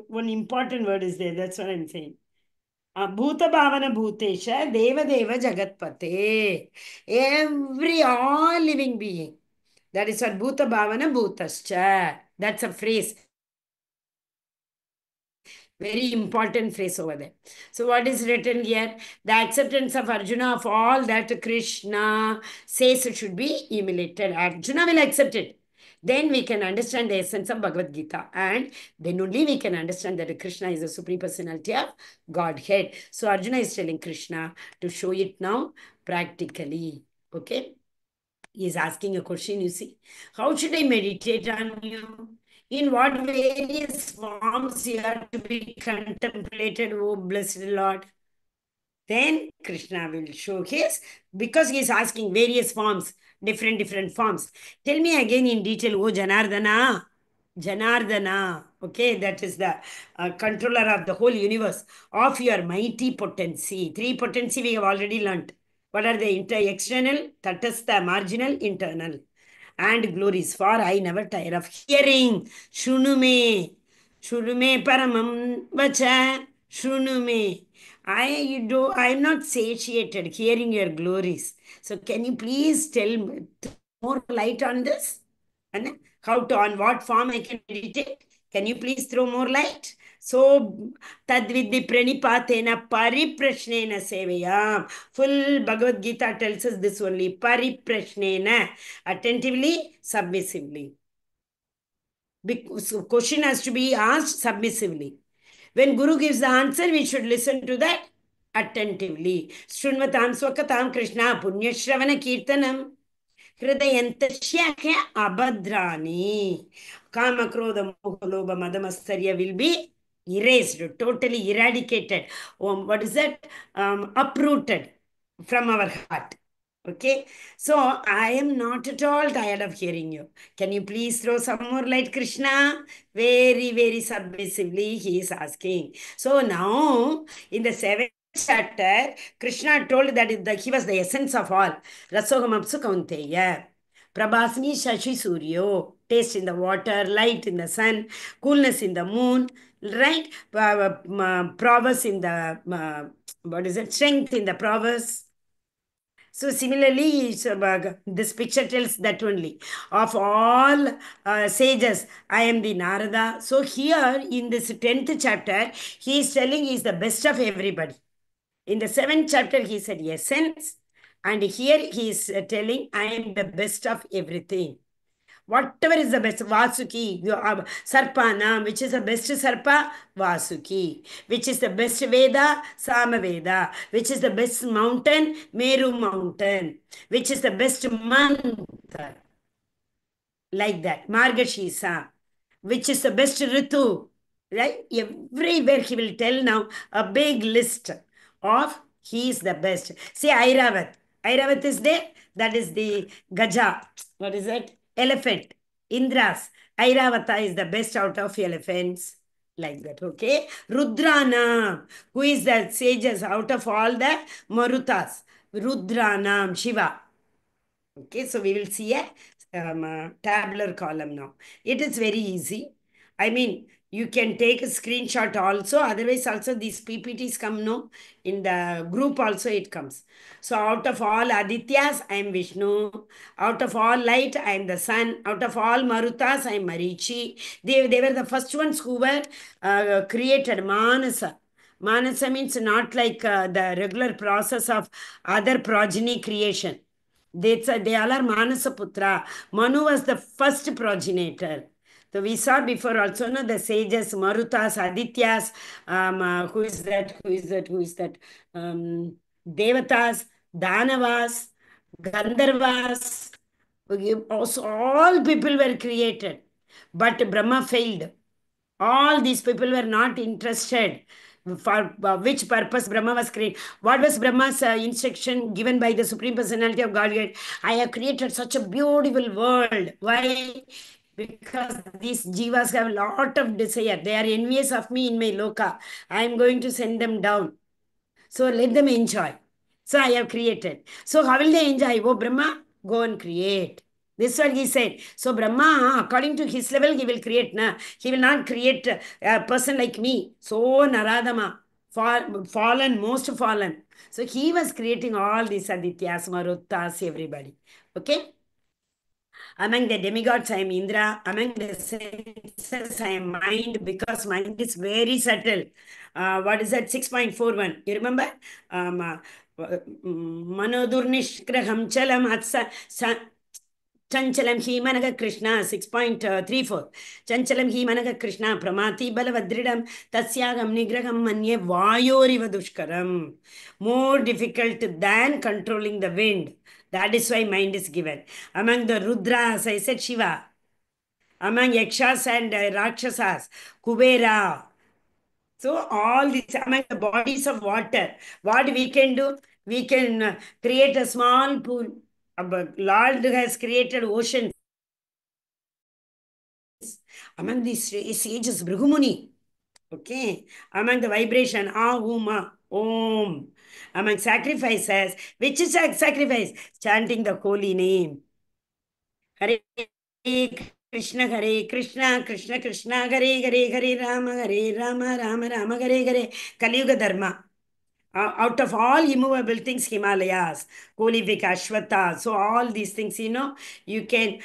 one important word is there. That's what I'm saying. Bhuta Bhavana Bhutesha Deva Deva Jagatpate. Every all living being. That is what Bhuta Bhavana Bhutascha. That's a phrase. Very important phrase over there. So, what is written here? The acceptance of Arjuna of all that Krishna says should be emulated. Arjuna will accept it. Then we can understand the essence of Bhagavad Gita. And then only we can understand that Krishna is the Supreme Personality of Godhead. So, Arjuna is telling Krishna to show it now practically. Okay? He is asking a question, you see. How should I meditate on you? In what various forms you are to be contemplated, O blessed Lord? Then Krishna will show his, because he is asking various forms, different forms. Tell me again in detail, O Janardana. Janardana, okay, that is the controller of the whole universe, of your mighty potency. Three potency we have already learnt. What are the external, tatastha, marginal, internal? And glories, for I never tire of hearing. Shunume, Shunume paramam vacha, Shunume. I'm not satiated hearing your glories. So can you please tell me more light on this? And how to, on what form I can meditate? Can you please throw more light? So, tadvidhi pranipatena pariprashnena sevayam. Full Bhagavad Gita tells us this only. Pariprashnena. Attentively, submissively. Because question has to be asked submissively. When Guru gives the answer, we should listen to that attentively. Shrunvatam swakatam Krishna punyashravana kirtanam. Hridayantashya abhadrani. Kama, Krodha, Moha, Lobha, Madhamastarya will be erased, totally eradicated. What is that? Uprooted from our heart. Okay. So I am not at all tired of hearing you. Can you please throw some more light, Krishna? Very, very submissively, he is asking. So now, in the seventh chapter, Krishna told that he was the essence of all. Rasogamapsu Kaunteya. Prabhasmi Shashi Suryo. Taste in the water, light in the sun, coolness in the moon, right? Prowess in the, what is it? Strength in the prowess. So similarly, this picture tells that only. Of all sages, I am the Narada. So here in this 10th chapter, he is telling he is the best of everybody. In the 7th chapter, he said essence. And here he is telling, I am the best of everything. Whatever is the best, Vasuki, Sarpana, which is the best Sarpa? Vasuki. Which is the best Veda? Samaveda. Which is the best mountain? Meru mountain. Which is the best month? Like that. Margashisa. Which is the best Ritu? Right? Everywhere he will tell now a big list of he is the best. See, Airavat. Airavat is there. That is the Gaja. What is it? Elephant. Indras. Airavata is the best out of elephants. Like that. Okay. Rudrana. Who is the sages out of all the Marutas? Rudranam. Shiva. Okay, so we will see a tabular column now. It is very easy. I mean, you can take a screenshot also. Otherwise, also these PPTs come no in the group also it comes. So out of all Adityas, I am Vishnu. Out of all light, I am the sun. Out of all Marutas, I am Marichi. They were the first ones who were created Manasa. Manasa means not like the regular process of other progeny creation. They all are Manasaputra. Manu was the first progenitor. So we saw before also no, the sages, Marutas, Adityas, who is that? Who is that? Who is that? Devatas, Danavas, Gandharvas. Okay, also, all people were created. But Brahma failed. All these people were not interested for which purpose Brahma was created. What was Brahma's instruction given by the Supreme Personality of Godhead? I have created such a beautiful world. Why? Because these jivas have a lot of desire. They are envious of me in my loka. I am going to send them down. So let them enjoy. So I have created. So how will they enjoy? Oh, Brahma, go and create. This is what he said. So Brahma, according to his level, he will create. Na? He will not create a person like me. So Naradama, fallen, most fallen. So he was creating all these Adityas, Maruttas, everybody. Okay? Among the demigods, I am Indra. Among the senses, I am mind because mind is very subtle. What is that? 6.41. You remember? Manodurnishkraham chalam Chanchalam hi managa Krishna 6.34. Chanchalam hi managa Krishna pramati balavadridam tasyagam nigraham manye vayoriva dushkaram. More difficult than controlling the wind. That is why mind is given. Among the Rudras, I said Shiva. Among Yakshas and Rakshasas, Kubera. So all these among the bodies of water, what we can do? We can create a small pool. Lord has created oceans. Among these sages, Brahmuni. Okay. Among the vibration, Ahuma, Om. Among sacrifices, which is a sacrifice? Chanting the holy name. Hare Hare Krishna, Krishna Krishna, Hare Hare, Hare Rama, Rama Rama, Hare Hare. Kali Yuga Dharma. Out of all immovable things, Himalayas, Kolivika, Ashwata, so all these things, you can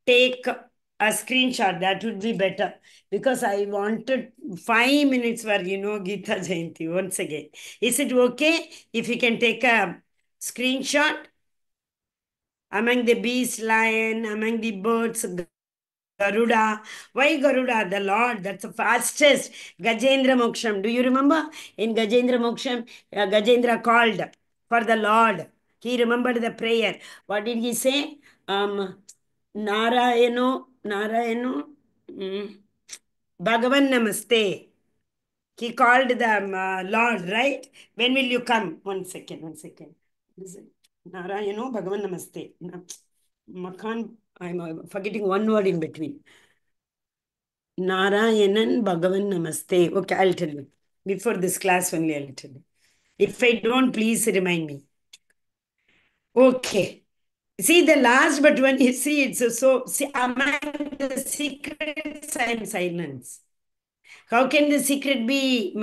take a screenshot. That would be better because I wanted 5 minutes for, Gita Jayanti once again. Is it okay if you can take a screenshot among the beast, lion, among the birds, Garuda. Why Garuda? The Lord, that's the fastest. Gajendra Moksham. Do you remember? In Gajendra Moksham, Gajendra called for the Lord. He remembered the prayer. What did he say? Narayano, Bhagavan Namaste. He called the Lord, right? When will you come? One second, one second. Narayano, Bhagavan Namaste. Makan, I'm forgetting one word in between. Narayanan Bhagavan Namaste. Okay, I'll tell you. Before this class only, I'll tell you. If I don't, please remind me. Okay. See, the last but when you see it, so see, among the secrets, I am silence. How can the secret be,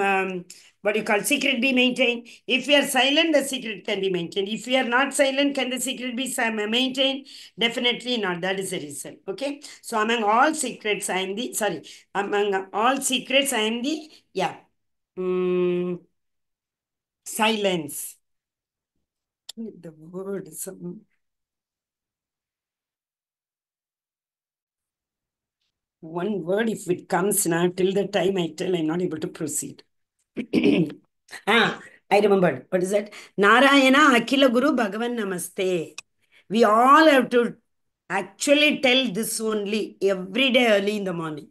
what you call secret be maintained? If we are silent, the secret can be maintained. If we are not silent, can the secret be maintained? Definitely not. That is the reason. Okay. So among all secrets, I am the, sorry, among all secrets, I am the, yeah. Silence. The word is one word. If it comes now, till the time I tell, I'm not able to proceed. Ah, I remembered. What is that? Narayana Akila Guru Bhagavan Namaste. We all have to actually tell this only every day early in the morning.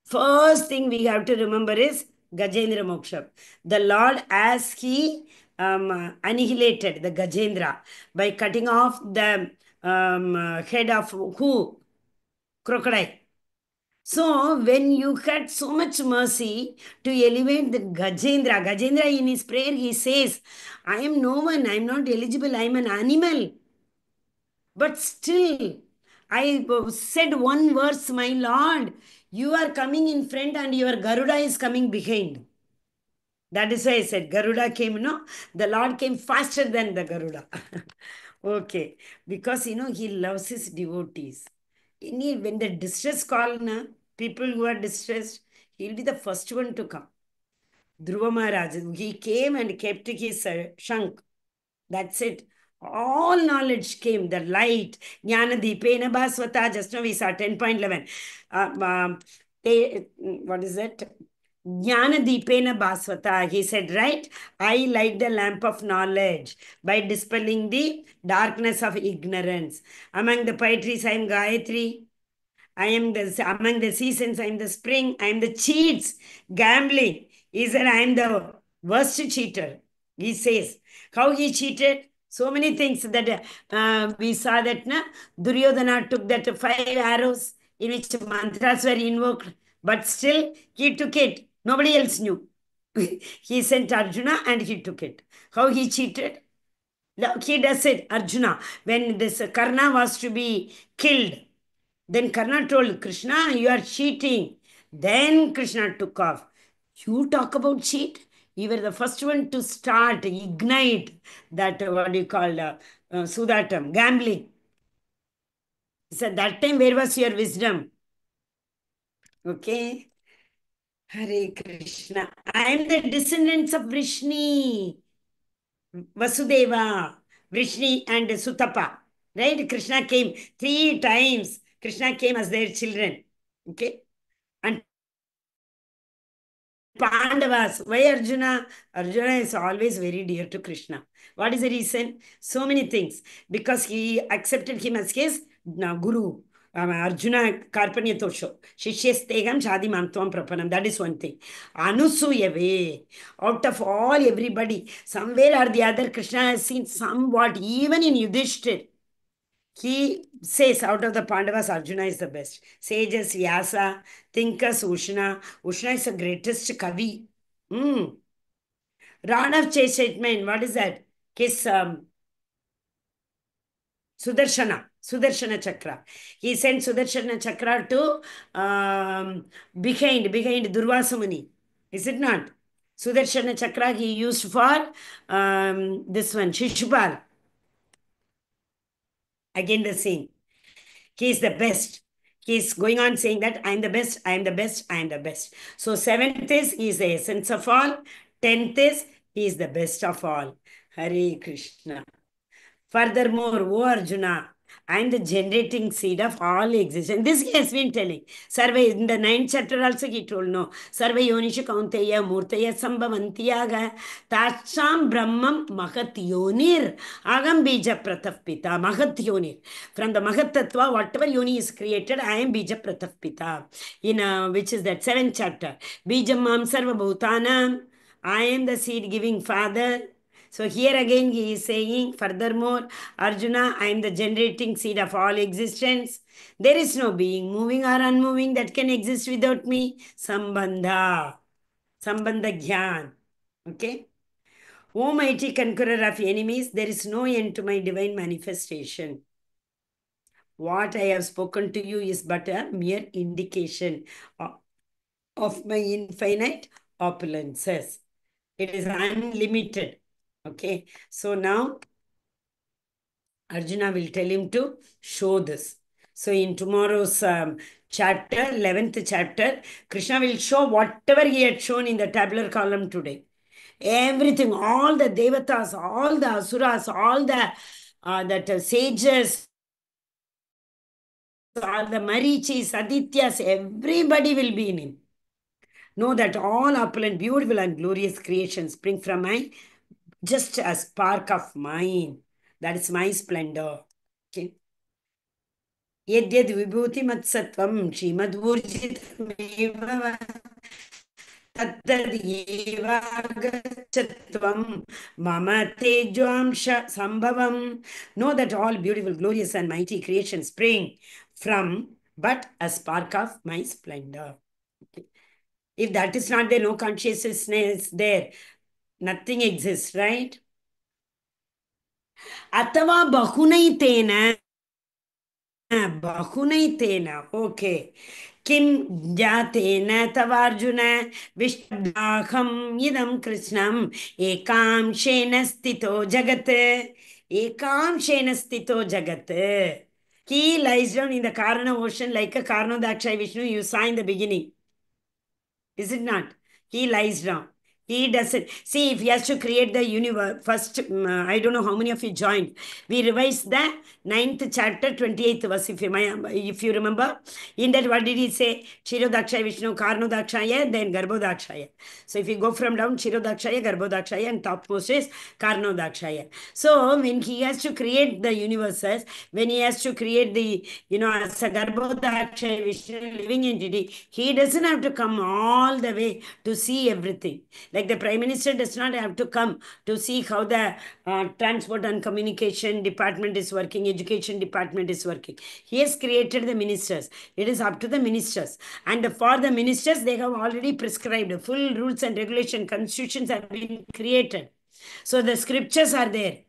First thing we have to remember is Gajendra Moksha. The Lord, as He annihilated the Gajendra by cutting off the head of who? Crocodile. So, when you had so much mercy to elevate the Gajendra, Gajendra in his prayer, he says, I am no one, I am not eligible, I am an animal. But still, I said one verse, my Lord, you are coming in front and your Garuda is coming behind. That is why I said Garuda came, no? The Lord came faster than the Garuda. Okay. Because, he loves his devotees. When the distress call, na, people who are distressed, he'll be the first one to come. Dhruva Maharaj, he came and kept his shank. That's it. All knowledge came, the light. Jnana Deepena Bhaswata, just now we saw 10.11. What is that? Jnana Deepena Bhaswata. He said, right? I light the lamp of knowledge by dispelling the darkness of ignorance. Among the poetries, I am Gayatri. I am among the seasons, I am the spring, I am the cheats, gambling. He said, I am the worst cheater. He says, how he cheated? So many things that we saw that Duryodhana took that 5 arrows in which mantras were invoked, but still he took it. Nobody else knew. He sent Arjuna and he took it. How he cheated? He does it, Arjuna. When this Karna was to be killed, then Karna told Krishna, you are cheating. Then Krishna took off. You talk about cheat? You were the first one to start, ignite that, what do you call, Sudatam, gambling. He said, that time, where was your wisdom? Okay. Hare Krishna. I am the descendants of Vrishni, Vasudeva, Vrishni and Sutapa. Right? Krishna came 3 times. Krishna came as their children. Okay. And Pandavas. Why Arjuna? Arjuna is always very dear to Krishna. What is the reason? So many things. Because he accepted him as his guru. Arjuna Karpanya Tosho. Shishyasteham Shadi Mamtvam Prapanam. That is one thing. Anusuya way. Out of all everybody, somewhere or the other, Krishna has seen somewhat, even in Yudhishthir. He says out of the Pandavas, Arjuna is the best. Sages, Vyasa, thinkers, Ushna. Ushna is the greatest Kavi. Mm. Ranav Cheshetman, what is that? His Sudarshana Chakra. He sent Sudarshana Chakra to behind Durvasa Muni. Is it not? Sudarshana Chakra he used for this one, Shishupal. Again the same. He is the best. He is going on saying that I am the best, I am the best, I am the best. So, seventh is he is the essence of all. 10th is he is the best of all. Hare Krishna. Furthermore, O Arjuna, I am the generating seed of all existence. This he has been telling. Sarva, in the 9th chapter also he told, no. Sarva yonishu kaunteya murtaya sambhavantiyaga tacham brahmam mahat yonir agam bija prataf pita mahat yonir. From the mahat tattva, whatever yoni is created, I am bija prataf pita. In which is that 7th chapter. Bijam mam sarva bhutanam. I am the seed giving father. So here again he is saying, furthermore, Arjuna, I am the generating seed of all existence. There is no being, moving or unmoving, that can exist without me. Sambandha. Sambandha Gyan. Okay? O mighty conqueror of enemies, there is no end to my divine manifestation. What I have spoken to you is but a mere indication of my infinite opulences. It is unlimited. Okay, so now Arjuna will tell him to show this. So in tomorrow's chapter, 11th chapter, Krishna will show whatever he had shown in the tabular column today. everything, all the devatas, all the asuras, all the that sages, all the marichis, adityas, everybody will be in him. Know that all opulent, beautiful, and glorious creations spring from my just a spark of mine. That is my splendor. Okay. यद्यद् विभूतिमत्सत्त्वं श्रीमद्भूर्जितमेव तद्ददेवागच्छत्वं मम तेजोंश संभवम्. Know that all beautiful, glorious, and mighty creations spring from but a spark of my splendor. Okay. If that is not there, no consciousness there, nothing exists, right? Atava bahunai tena. Okay. Kim jatena tavarjuna vishdaham idam krishnam ekam shena stito jagat. Ekam shena stito jagat. He lies down in the Karana ocean like a Karnodakshai Vishnu you saw in the beginning. Is it not? He lies down. He doesn't. See, if he has to create the universe, first, I don't know how many of you joined. We revised the ninth chapter, 28th verse, if you remember. In that, what did he say? Shirodakshaya Vishnu, Karnodakshaya, then Garbhodakshaya. So if you go from down, Shirodakshaya, Garbhodakshaya, and topmost is Karnodakshaya. So when he has to create the universes, when he has to create the, as a Garbhodakshaya Vishnu, living entity, he doesn't have to come all the way to see everything. Like the Prime Minister does not have to come to see how the transport and communication department is working, education department is working. He has created the ministers. It is up to the ministers. And for the ministers, they have already prescribed full rules and regulation, constitutions have been created. So the scriptures are there.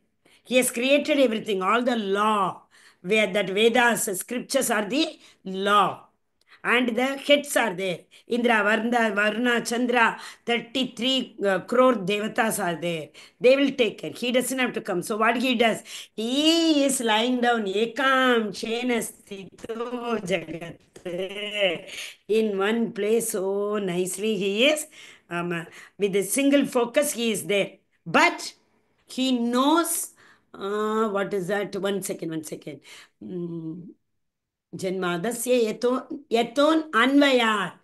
He has created everything, all the law, where that Vedas, scriptures are the law. And the heads are there. Indra, Varna, Chandra, 33 crore devatas are there. They will take care. He doesn't have to come. So what he does? He is lying down. Ekam Shenastito Jagat. In one place, so nicely he is. With a single focus, he is there. But he knows, what is that? One second. जन्मादस्य यतोन अन्वयात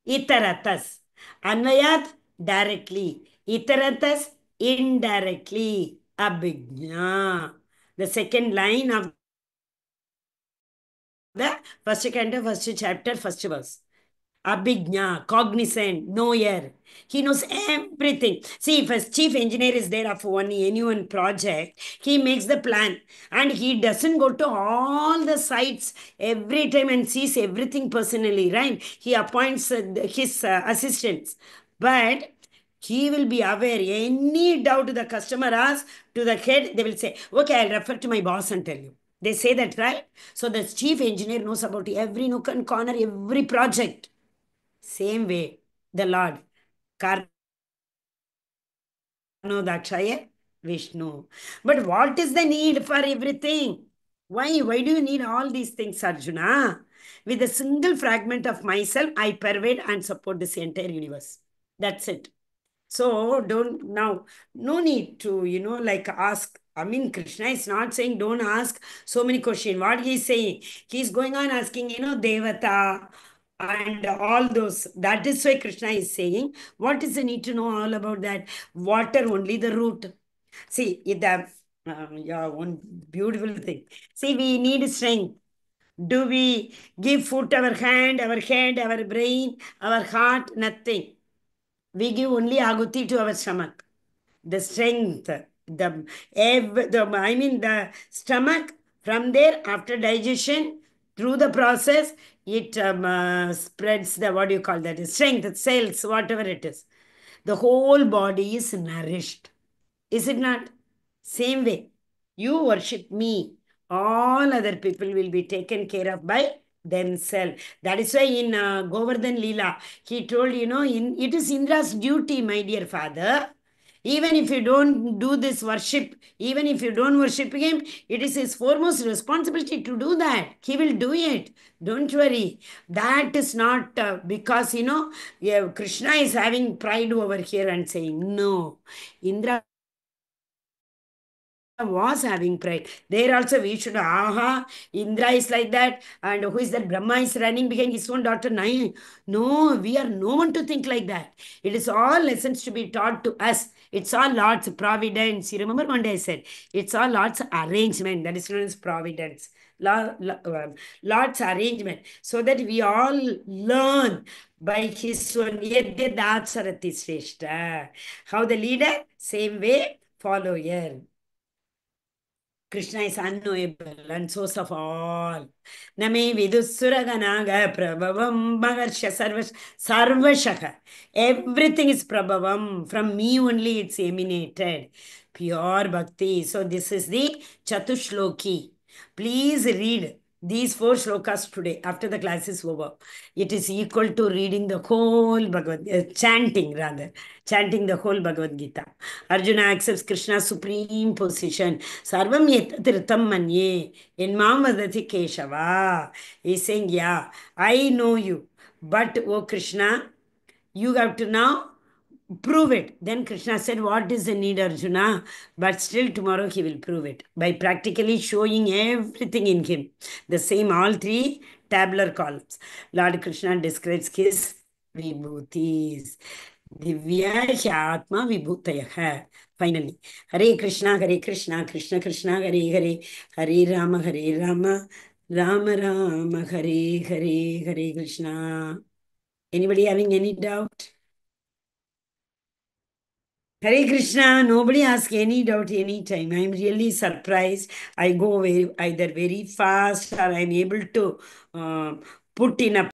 इतरतस अन्वयात directly iteratas indirectly abhijna. The second line of the first canto, first chapter, first verse. Abhijna, cognizant, knower. He knows everything. See, if a chief engineer is there of any one project, he makes the plan and he doesn't go to all the sites every time and sees everything personally, right? He appoints his assistants. But he will be aware. Any doubt the customer asks to the head, they will say, okay, I'll refer to my boss and tell you. They say that, right? So the chief engineer knows about every nook and corner, every project. Same way, the Lord, Karnodakshaya, Vishnu. But what is the need for everything? Why? Why do you need all these things, Arjuna? With a single fragment of myself, I pervade and support this entire universe. That's it. So don't now, no need to, like ask. I mean, Krishna is not saying don't ask so many questions. What he's saying, he's going on asking, Devata and all those. That is why Krishna is saying, what is the need to know all about that? Water, only the root. See, yeah, one beautiful thing. See, we need strength. Do we give food to our hand, our head, our brain, our heart? Nothing. We give only aguti to our stomach. The strength, the stomach, from there, after digestion, through the process, it spreads the, what do you call that? Strength, cells, whatever it is. The whole body is nourished. Is it not? Same way. You worship me. All other people will be taken care of by themselves. That is why in Govardhan Leela, he told, it is Indra's duty, my dear father. Even if you don't do this worship, even if you don't worship him, it is his foremost responsibility to do that. He will do it. Don't worry. That is not because, yeah, Krishna is having pride over here and saying, no. Indra was having pride. There also we should, aha, Indra is like that. And who is that? Brahma is running behind his own daughter. No, we are no one to think like that. It is all lessons to be taught to us. It's all Lord's providence. You remember one day I said, it's all Lord's arrangement. That is known as providence. Lord's arrangement. So that we all learn by his own. Yadyadat Shrestha. How the leader, same way, follower. Krishna is unknowable and source of all. Name Vidussuraganaga Prabhavam Maharsha Sarvashaka. Everything is Prabhavam. From me only it's emanated. Pure bhakti. So this is the Chatushloki. Please read these four shlokas today after the class is over. It is equal to reading the whole chanting the whole Bhagavad Gita. Arjuna accepts Krishna's supreme position. Sarvam yetadritam manye. In Mamvadati Keshava. He's saying, yeah, I know you. But, oh Krishna, you have to now prove it. Then Krishna said, what is the need, Arjuna? But still tomorrow he will prove it by practically showing everything in him. The same, all three tabular columns. Lord Krishna describes his vibhutis. Divya Hyatma Vibhutaya. Finally, Hare Krishna, Krishna Krishna, Hare Hare, Hare Rama, Rama Rama, Hare Krishna. Anybody having any doubt? Hare Krishna, nobody ask any doubt anytime. I'm really surprised. I go either very fast or I'm able to uh, put in a